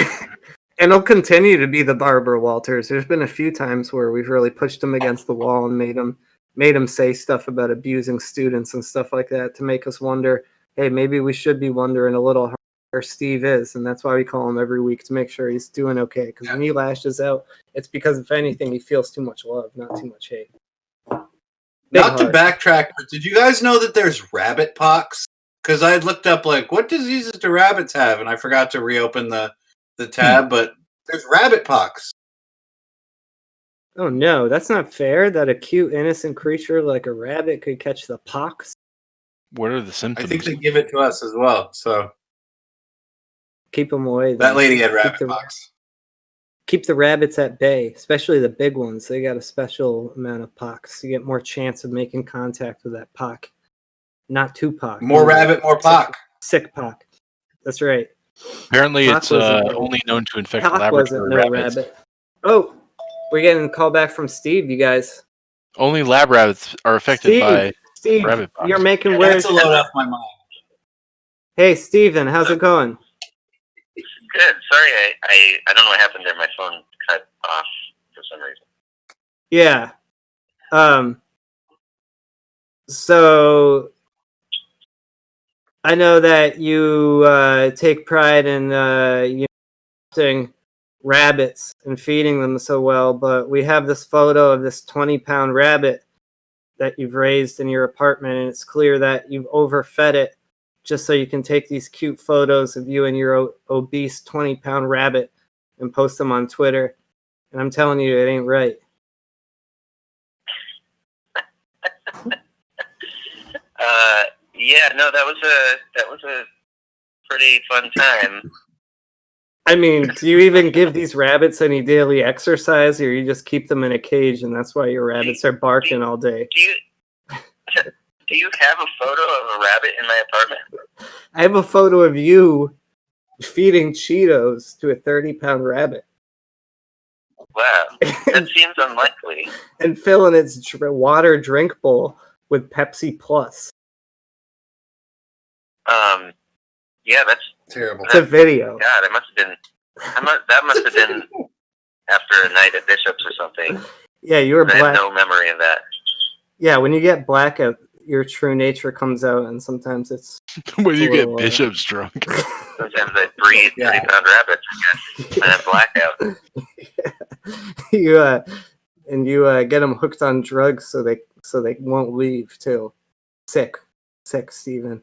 And he'll continue to be the Barbara Walters. There's been a few times where we've really pushed him against the wall and made him say stuff about abusing students and stuff like that to make us wonder, hey, maybe we should be wondering a little how where Steve is. And that's why we call him every week to make sure he's doing okay. Because when he lashes out, it's because, if anything, he feels too much love, not too much hate. Not to backtrack, but did you guys know that there's rabbit pox? Because I had looked up, like, what diseases do rabbits have? And I forgot to reopen the tab, but there's rabbit pox. Oh no, that's not fair that a cute, innocent creature like a rabbit could catch the pox. What are the symptoms? I think they give it to us as well, so keep them away. Then. That lady had rabbit pox. Keep the rabbits at bay, especially the big ones. They got a special amount of pox. You get more chance of making contact with that pox. Not Tupac. More rabbit, more Pac. Sick Pac. That's right. Apparently, Pac it's wasn't only known to infect Pac wasn't Labrador no rabbits. rabbit. Oh, we're getting a call back from Steve, you guys. Only lab rabbits are affected by Steve, rabbit pox. you're making That's weird. a load off my mind. Hey, Steven, how's it going? Good. Sorry, I don't know what happened there. My phone cut off for some reason. Yeah. So I know that you take pride in adopting rabbits and feeding them so well, but we have this photo of this 20-pound rabbit that you've raised in your apartment, and it's clear that you've overfed it just so you can take these cute photos of you and your obese 20-pound rabbit and post them on Twitter. And I'm telling you, it ain't right. Yeah, no, that was a pretty fun time. I mean, do you even give these rabbits any daily exercise, or you just keep them in a cage and that's why your rabbits are barking all day? Do you have a photo of a rabbit in my apartment? I have a photo of you feeding Cheetos to a 30-pound rabbit. Wow, that seems unlikely. And filling its water drink bowl with Pepsi Plus. Yeah, that's Terrible. It's a video. God. It must have been. That must have been after a night at Bishop's or something. Yeah, you were I have black. no memory of that. Yeah, when you get blackout, your true nature comes out, and sometimes it's When you get little, Bishop's drunk. Sometimes I breed 30-pound rabbits, I guess, and have blackout. you get them hooked on drugs so they won't leave too. Sick, Steven.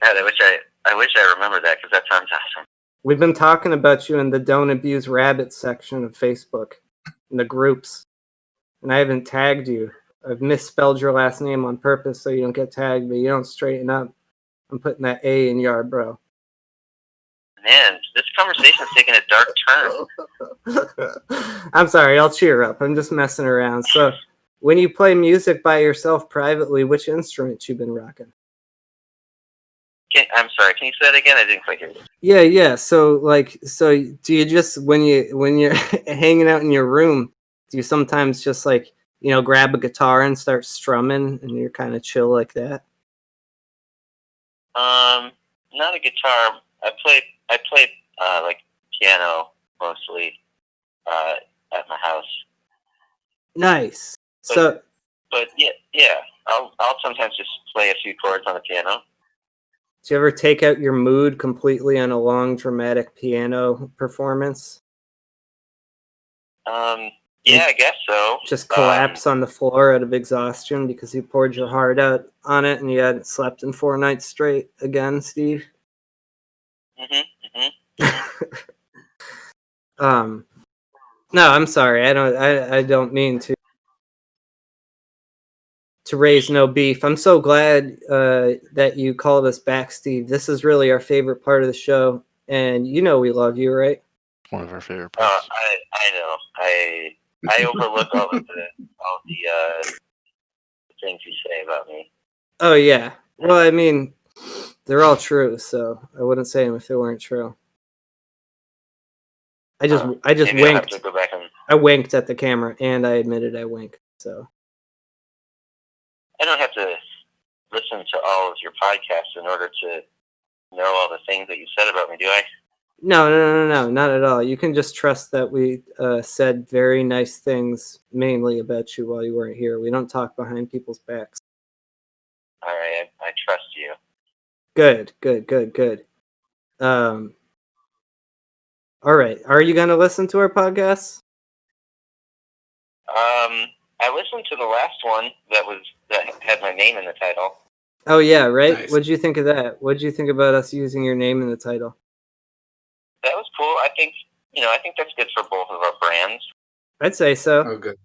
God, I wish I remembered that because that sounds awesome. We've been talking about you in the Don't Abuse Rabbits section of Facebook, in the groups, and I haven't tagged you. I've misspelled your last name on purpose so you don't get tagged, but you don't straighten up. I'm putting that A in yard, bro. Man, this conversation's taking a dark turn. I'm sorry, I'll cheer up. I'm just messing around. So, when you play music by yourself privately, which instruments you been rocking? I'm sorry. Can you say that again? I didn't quite hear you. Yeah. So do you just when you're hanging out in your room, do you sometimes just grab a guitar and start strumming, and you're kind of chill like that? Not a guitar. I play like piano mostly at my house. Nice. But yeah. I'll sometimes just play a few chords on the piano. Do you ever take out your mood completely on a long, dramatic piano performance? Yeah, I guess so. Just collapse on the floor out of exhaustion because you poured your heart out on it and you hadn't slept in 4 nights straight again, Steve? No, I'm sorry. I don't mean to raise no beef. I'm so glad that you called us back, Steve. This is really our favorite part of the show, and you know we love you, right? One of our favorite parts. I know. I overlook all the things you say about me. Oh yeah. Well, I mean, they're all true, so I wouldn't say them if they weren't true. I just maybe I'll have winked. to go back and... I winked at the camera, and I admitted I winked. So I don't have to listen to all of your podcasts in order to know all the things that you said about me, do I? No, not at all. You can just trust that we said very nice things, mainly about you while you weren't here. We don't talk behind people's backs. All right, I trust you. Good. All right. Are you going to listen to our podcasts? I listened to the last one that had my name in the title. Oh yeah, right. Nice. What'd you think of that? What'd you think about us using your name in the title? That was cool. I think that's good for both of our brands. I'd say so. Oh, good.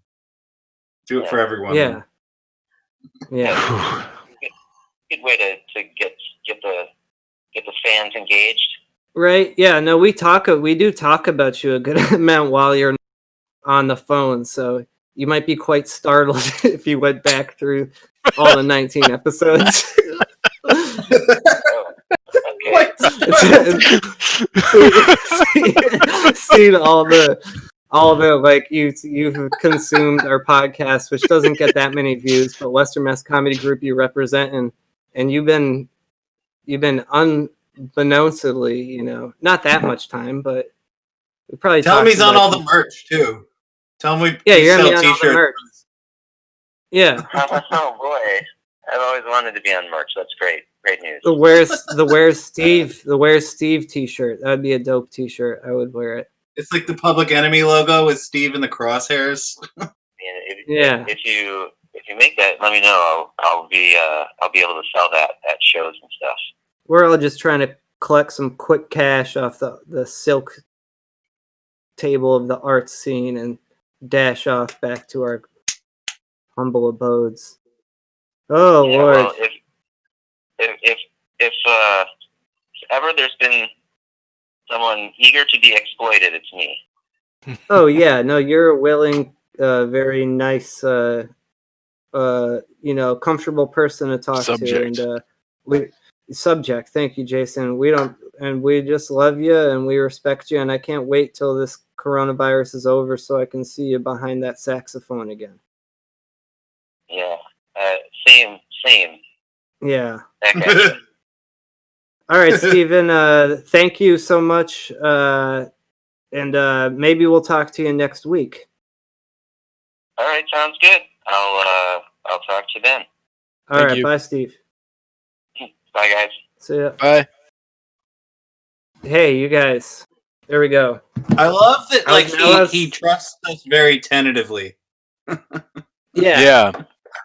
Do it for everyone. Yeah. Good way to get the fans engaged. Right. Yeah. No, we do talk about you a good amount while you're on the phone. So you might be quite startled if you went back through all the 19 episodes. Okay. Seen all the like you've consumed our podcast, which doesn't get that many views, but Western Mass Comedy Group you represent, and you've been unbeknownstly, you know, not that much time, but we probably Tell him talked he's on about all the merch too. Tell him we you're gonna sell be on all the t-shirts. merch. Yeah. Oh boy, I've always wanted to be on merch. That's great. Great news. The Where's Steve t-shirt. That'd be a dope t-shirt. I would wear it. It's like the Public Enemy logo with Steve in the crosshairs. Yeah. If you make that, let me know. I'll be able to sell that at shows and stuff. We're all just trying to collect some quick cash off the silk table of the art scene and dash off back to our humble abodes. Oh Yeah, Lord. well, if ever there's been someone eager to be exploited, it's me. Oh yeah, no, you're a willing, very nice, comfortable person to talk Subject. to, and subject. Thank you, Jason. We just love you and we respect you, and I can't wait till this coronavirus is over so I can see you behind that saxophone again. Yeah. Same. Yeah. Okay. All right, Stephen. Thank you so much, and maybe we'll talk to you next week. All right, sounds good. I'll talk to you then. All Thank right, you. bye, Steve. Bye, guys. See ya. Bye. Hey, you guys. There we go. I love that. I Like was- he trusts us very tentatively. Yeah.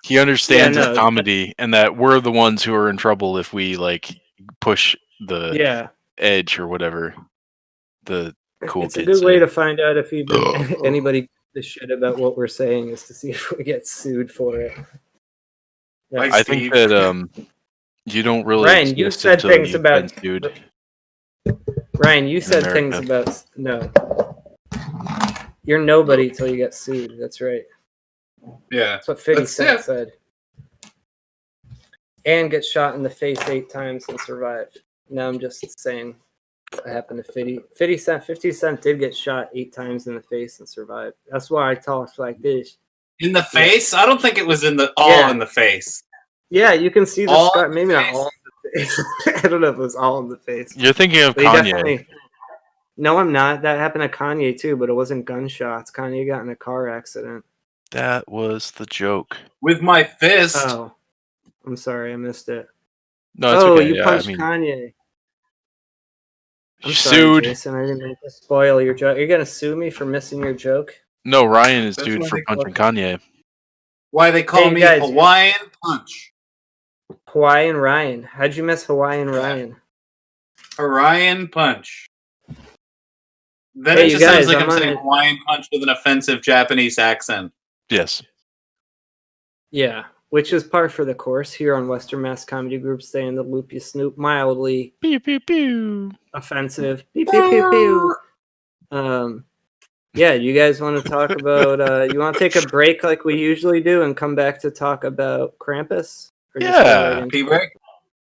He understands Yeah, our no. comedy and that we're the ones who are in trouble if we like push the Yeah. edge or whatever. The cool It's a kids good way say. to find out if anybody gives a shit about what we're saying is to see if we get sued for it. Yeah. Like I think Steve. that you don't really Ryan, you exist said until things you've about- been sued. Ryan, you said things America. about no. You're nobody till you get sued. That's right. Yeah. That's what 50 That's Cent it. said. And get shot in the face 8 times and survived. Now I'm just saying what happened to 50 Cent. 50 Cent did get shot 8 times in the face and survived. That's why I talk like this. In the face? I don't think it was in the in the face. Yeah, you can see the All scar. in the Maybe not face? all in the face. I don't know if it was all in the face. You're thinking of But he Kanye. definitely. No, I'm not. That happened to Kanye too, but it wasn't gunshots. Kanye got in a car accident. That was the joke. With my fist. Oh, I'm sorry, I missed it. No, it's Oh, okay. you Yeah, punched I mean, Kanye. I'm you sorry, sued. Jason. I didn't mean to spoil your joke. You're gonna sue me for missing your joke? No, Ryan is That's sued why for they punching call Kanye. Why they call Hey, me guys. Hawaiian Punch. Hawaiian Ryan. How'd you miss Hawaiian Ryan? Hawaiian Punch. Then Hey, it you just sounds guys, like I'm I'm saying on- Hawaiian Punch with an offensive Japanese accent. Yes. Yeah, which is par for the course here on Western Mass Comedy Group. Stay in the loop, you Snoop. Mildly Pew pew pew. offensive. Pew, pew, pew, pew. Yeah, you guys want to talk about? You want to take a break like we usually do and come back to talk about Krampus? Or just go Yeah. right into Pee it? break?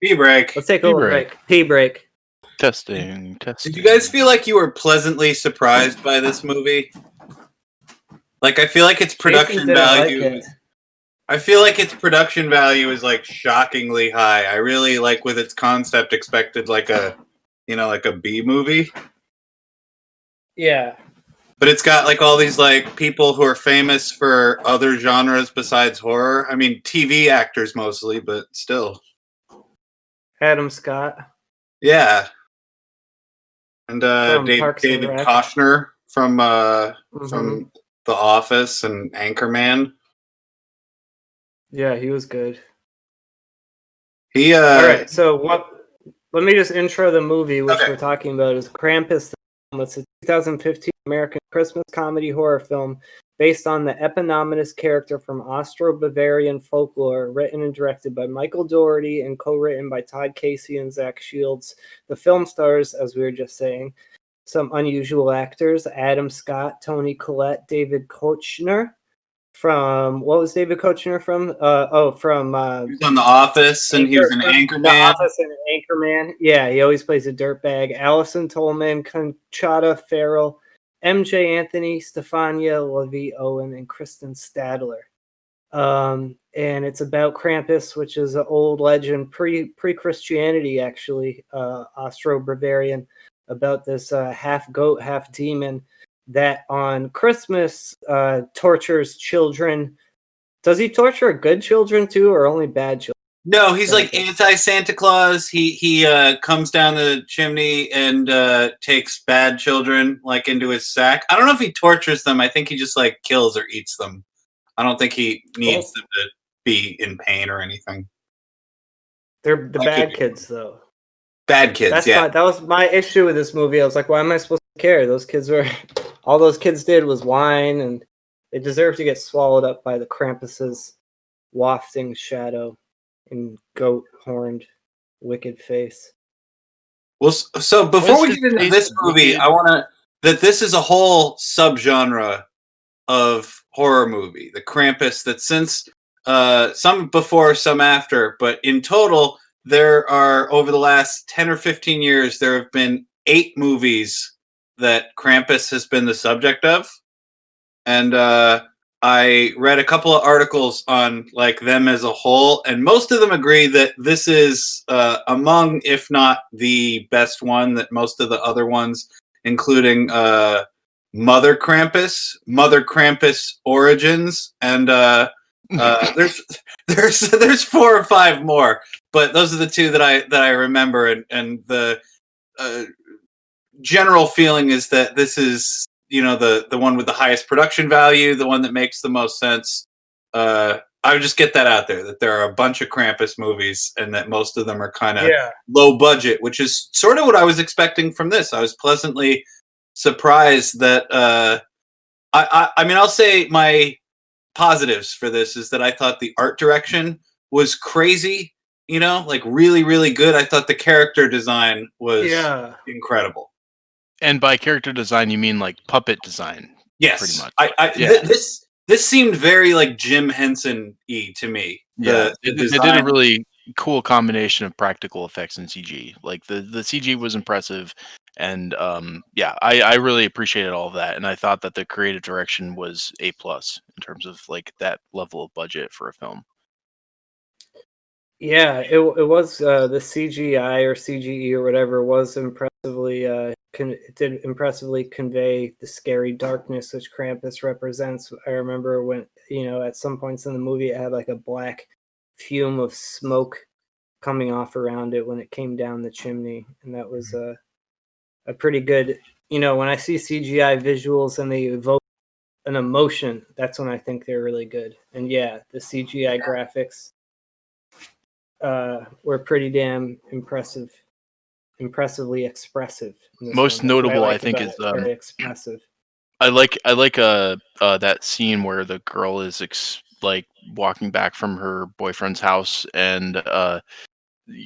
Pee break. Let's take a Pee little break. break. Pee break. Testing. Testing. Did you guys feel like you were pleasantly surprised by this movie? Like, I feel like its production Jason didn't like value. it. I feel like its production value is like shockingly high. I really like with its concept expected like a B movie. Yeah. But it's got like all these like people who are famous for other genres besides horror. I mean, TV actors mostly, but still. Adam Scott. Yeah. And From Parks and David Rec. Koshner from Mhm. from The Office and Anchorman. Yeah, he was good. He All right, so let me just intro the movie, which Okay. we're talking about is Krampus. It's a 2015 American Christmas comedy horror film based on the eponymous character from Austro-Bavarian folklore, written and directed by Michael Dougherty and co-written by Todd Casey and Zach Shields. The film stars, as we were just saying, some unusual actors: Adam Scott, Toni Collette, David Koechner, from what was David Kochner from? From He was on The Office, and he was an The Anchorman. Office and Anchorman. Yeah, he always plays a dirtbag. Allison Tolman, Conchata Farrell, MJ Anthony, Stefania Levy Owen, and Kristen Stadler. And it's about Krampus, which is an old legend, pre-Christianity, actually, Austro-Bavarian, about this half goat, half demon that on Christmas tortures children. Does he torture good children too, or only bad children? No, he's like anti-Santa Claus. He comes down the chimney and takes bad children like into his sack. I don't know if he tortures them. I think he just like kills or eats them. I don't think he needs them to be in pain or anything. They're the bad kids, though. Bad kids, That was my issue with this movie. I was like, why am I supposed to care? Those kids were... All those kids did was whine, and they deserve to get swallowed up by the Krampus's wafting shadow and goat-horned wicked face. Well, so before we get into this movie, I want that this is a whole subgenre of horror movie, the Krampus, that since some before, some after, but in total, there are, over the last 10 or 15 years, there have been 8 movies that Krampus has been the subject of. And I read a couple of articles on like them as a whole, and most of them agree that this is among, if not the best one, that most of the other ones, including Mother Krampus Origins, and there's 4 or 5 more, but those are the 2 that I remember, and the general feeling is that this is, you know, the one with the highest production value, the one that makes the most sense. I would just get that out there, that there are a bunch of Krampus movies and that most of them are kind of low budget, which is sort of what I was expecting from this. I was pleasantly surprised that I mean, I'll say my positives for this is that I thought the art direction was crazy, you know, like really, really good. I thought the character design was incredible. And by character design, you mean like puppet design? Yes, pretty much. This seemed very like Jim Henson-y to me. They did a really cool combination of practical effects and CG. Like the CG was impressive, and I really appreciated all of that. And I thought that the creative direction was A+ in terms of like that level of budget for a film. Yeah, it was the CGI or CGE or whatever was impressively it did impressively convey the scary darkness which Krampus represents. I remember when, you know, at some points in the movie it had like a black fume of smoke coming off around it when it came down the chimney, and that was a pretty good, you know, when I see CGI visuals and they evoke an emotion, that's when I think they're really good. And yeah, the CGI graphics were pretty damn impressively expressive. Most notable, I think, is very expressive. I like that scene where the girl is like walking back from her boyfriend's house, and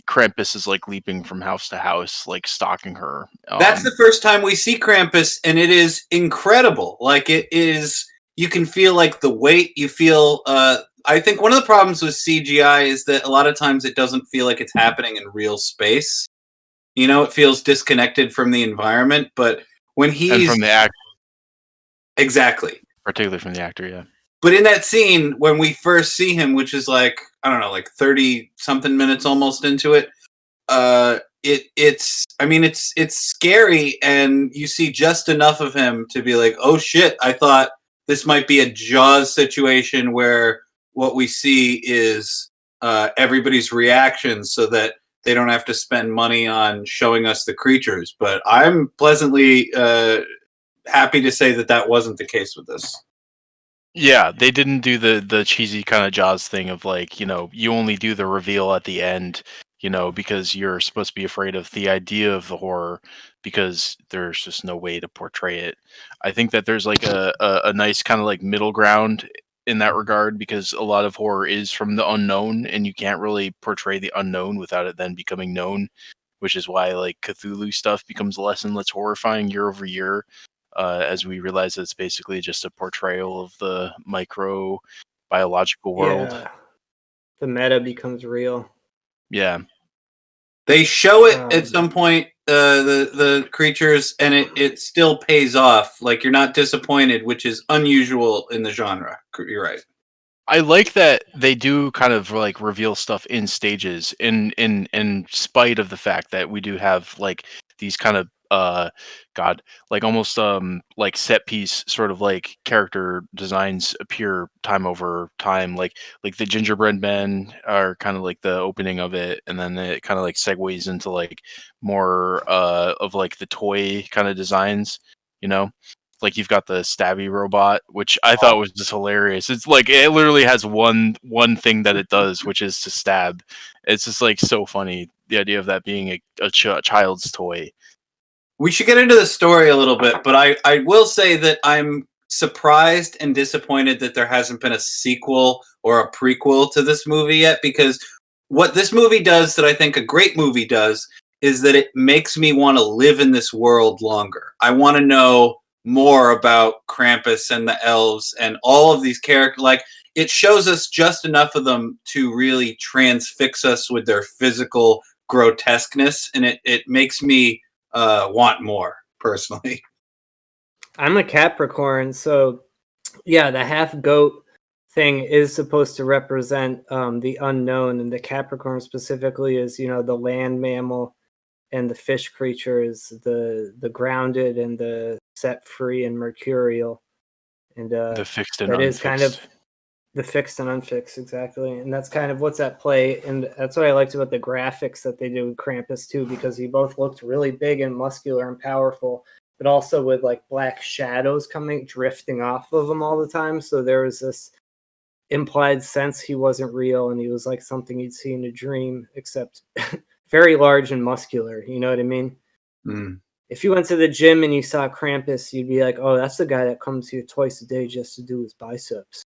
Krampus is like leaping from house to house, like stalking her. That's the first time we see Krampus, and it is incredible. Like, it is, you can feel like the weight. You feel. I think one of the problems with CGI is that a lot of times it doesn't feel like it's happening in real space. You know, it feels disconnected from the environment. But when he's and from the actor, exactly, particularly from the actor, yeah. But in that scene, when we first see him, which is like, I don't know, like 30 something minutes almost into it, it's scary, and you see just enough of him to be like, oh shit, I thought this might be a Jaws situation where what we see is everybody's reactions so that they don't have to spend money on showing us the creatures. But I'm pleasantly happy to say that wasn't the case with this. Yeah, they didn't do the cheesy kind of Jaws thing of like, you know, you only do the reveal at the end, you know, because you're supposed to be afraid of the idea of the horror, because there's just no way to portray it. I think that there's like a nice kind of like middle ground in that regard, because a lot of horror is from the unknown, and you can't really portray the unknown without it then becoming known, which is why like Cthulhu stuff becomes less and less horrifying year over year. as we realize it's basically just a portrayal of the microbiological world. Yeah. The meta becomes real. Yeah. They show it at Um, some point, the creatures, and it still pays off. Like, you're not disappointed, which is unusual in the genre. You're right. I like that they do kind of like reveal stuff in stages, in spite of the fact that we do have like these kind of God, like almost like set piece sort of like character designs appear time over time. Like the gingerbread men are kind of like the opening of it, and then it kind of like segues into like more of like the toy kind of designs, you know. Like you've got the stabby robot, which I thought was just hilarious. It's like it literally has one thing that it does, which is to stab. It's just like so funny, the idea of that being a child's toy. We should get into the story a little bit, but I will say that I'm surprised and disappointed that there hasn't been a sequel or a prequel to this movie yet, because what this movie does that I think a great movie does is that it makes me want to live in this world longer. I want to know more about Krampus and the elves and all of these characters. Like, it shows us just enough of them to really transfix us with their physical grotesqueness, and it makes me want more personally. I'm a Capricorn, so yeah, the half goat thing is supposed to represent the unknown, and the Capricorn specifically is, you know, the land mammal, and the fish creature is the grounded and the set free and mercurial, and The fixed and that unfixed. is kind of the fixed and unfixed, exactly, and that's kind of what's at play, and that's what I liked about the graphics that they did with Krampus too, because he both looked really big and muscular and powerful, but also with like black shadows drifting off of him all the time. So there was this implied sense he wasn't real, and he was like something you'd see in a dream, except very large and muscular. You know what I mean? Mm. If you went to the gym and you saw Krampus, you'd be like, "Oh, that's the guy that comes here twice a day just to do his biceps."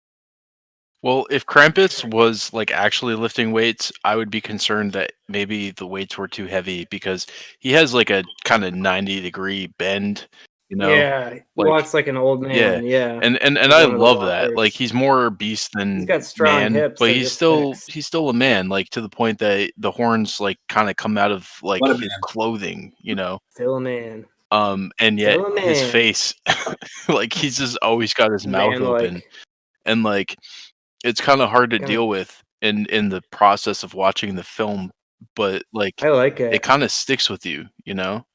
Well, if Krampus was like actually lifting weights, I would be concerned that maybe the weights were too heavy, because he has like a kind of 90-degree bend, you know? Yeah, he Like, walks like an old yeah. man. Yeah, And he's I one of the love that. Like, walkers. he's more beast He's than got strong man, hips. but They're he's just fixed. still a man, like to the point that the horns like kind of come out of like What a his man. clothing, you know? Still a man. And yet Still a his man. face, like he's just always got his mouth open, Man-like. and like it's kind of hard to Kinda- deal with in the process of watching the film, but like I like it it. kind of sticks with you, you know?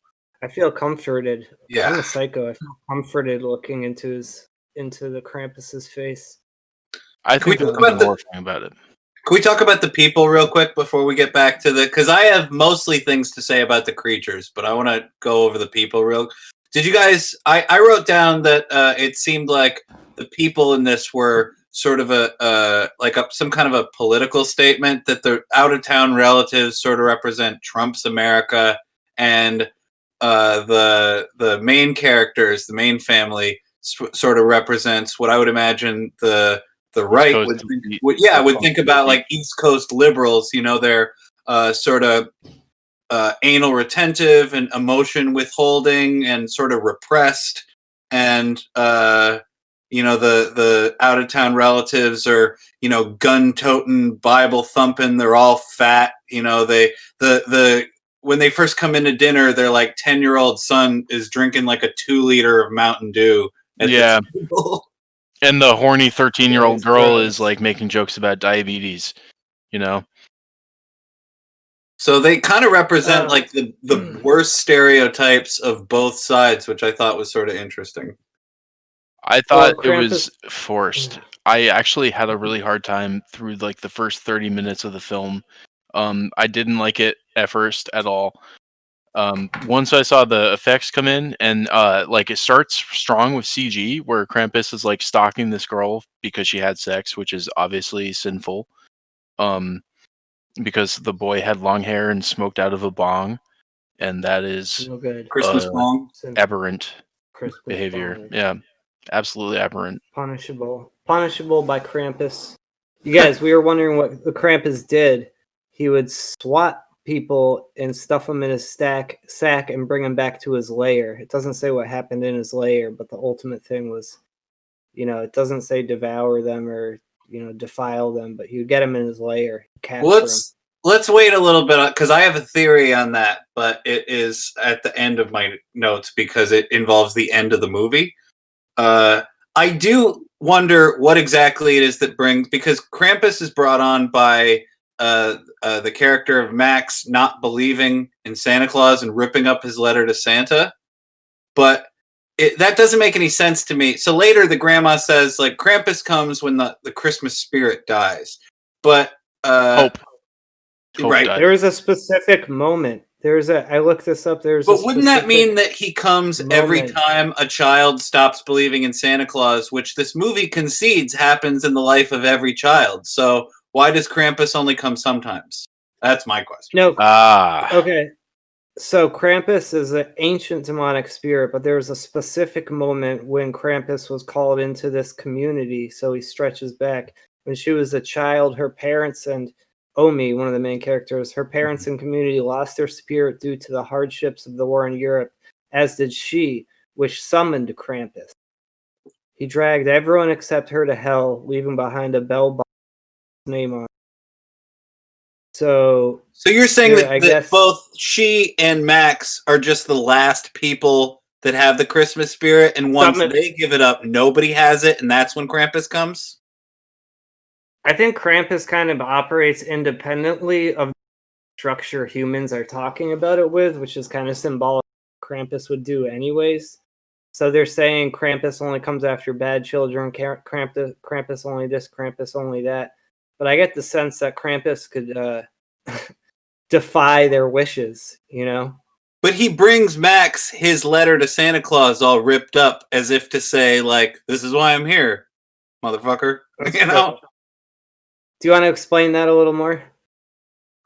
I feel comforted. Yeah. I'm a psycho. I feel comforted looking into the Krampus's face. I Can we think there's talk about something horrifying about it. Can we talk about the people real quick before we get back to the? Because I have mostly things to say about the creatures, but I want to go over the people real. Did you guys? I wrote down that it seemed like the people in this were sort of some kind of a political statement, that the out of town relatives sort of represent Trump's America, and the main characters, the main family, sort of represents what I would imagine the right Coast would think about, like East Coast liberals. You know, they're sort of anal retentive and emotion withholding and sort of repressed, and the out of town relatives are, gun toting, Bible thumping. They're all fat. The when they first come into dinner, their like 10-year-old son is drinking like a 2-liter of Mountain Dew at Yeah. the table. And the horny 13-year-old it's girl gross. is like making jokes about diabetes, you know? So they kind of represent like the worst stereotypes of both sides, which I thought was sort of interesting. I thought it Krampus- was forced. I actually had a really hard time through like the first 30 minutes of the film. I didn't like it at first at all. Once I saw the effects come in, and like it starts strong with CG, where Krampus is like stalking this girl because she had sex, which is obviously sinful. Because the boy had long hair and smoked out of a bong, and that is No good. Christmas bong. aberrant Christmas behavior. bong. Yeah, absolutely aberrant. Punishable by Krampus. You guys, we were wondering what the Krampus did. He would swat people and stuff them in his sack and bring him back to his lair. It doesn't say what happened in his lair, but the ultimate thing was, it doesn't say devour them or, defile them, but he would get them in his lair, capture them. Let's wait a little bit because I have a theory on that, but it is at the end of my notes because it involves the end of the movie. I do wonder what exactly it is that brings, because Krampus is brought on by the character of Max not believing in Santa Claus and ripping up his letter to Santa, but that doesn't make any sense to me. So later the grandma says, like, Krampus comes when the Christmas spirit dies, but Hope right. died. There is a specific moment. I looked this up. But wouldn't that mean that he comes every time a child stops believing in Santa Claus, which this movie concedes happens in the life of every child? So why does Krampus only come sometimes? That's my question. No. Ah. Okay. So Krampus is an ancient demonic spirit, but there was a specific moment when Krampus was called into this community. So he stretches back. When she was a child, her parents and Omi, one of the main characters, her parents and community lost their spirit due to the hardships of the war in Europe, as did she, which summoned Krampus. He dragged everyone except her to hell, leaving behind a bell box name on it. So you're saying that both she and Max are just the last people that have the Christmas spirit, and once they give it up, nobody has it, and that's when Krampus comes? I think Krampus kind of operates independently of the structure humans are talking about it with, which is kind of symbolic of what Krampus would do anyways. So they're saying Krampus only comes after bad children, Krampus only this, Krampus only that. But I get the sense that Krampus could defy their wishes, But he brings Max his letter to Santa Claus all ripped up as if to say, like, this is why I'm here, motherfucker. Do you want to explain that a little more?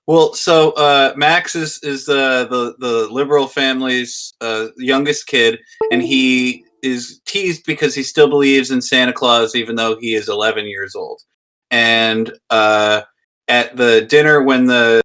Well, so Max is the liberal family's youngest kid, and he is teased because he still believes in Santa Claus, even though he is 11 years old. And at the dinner when the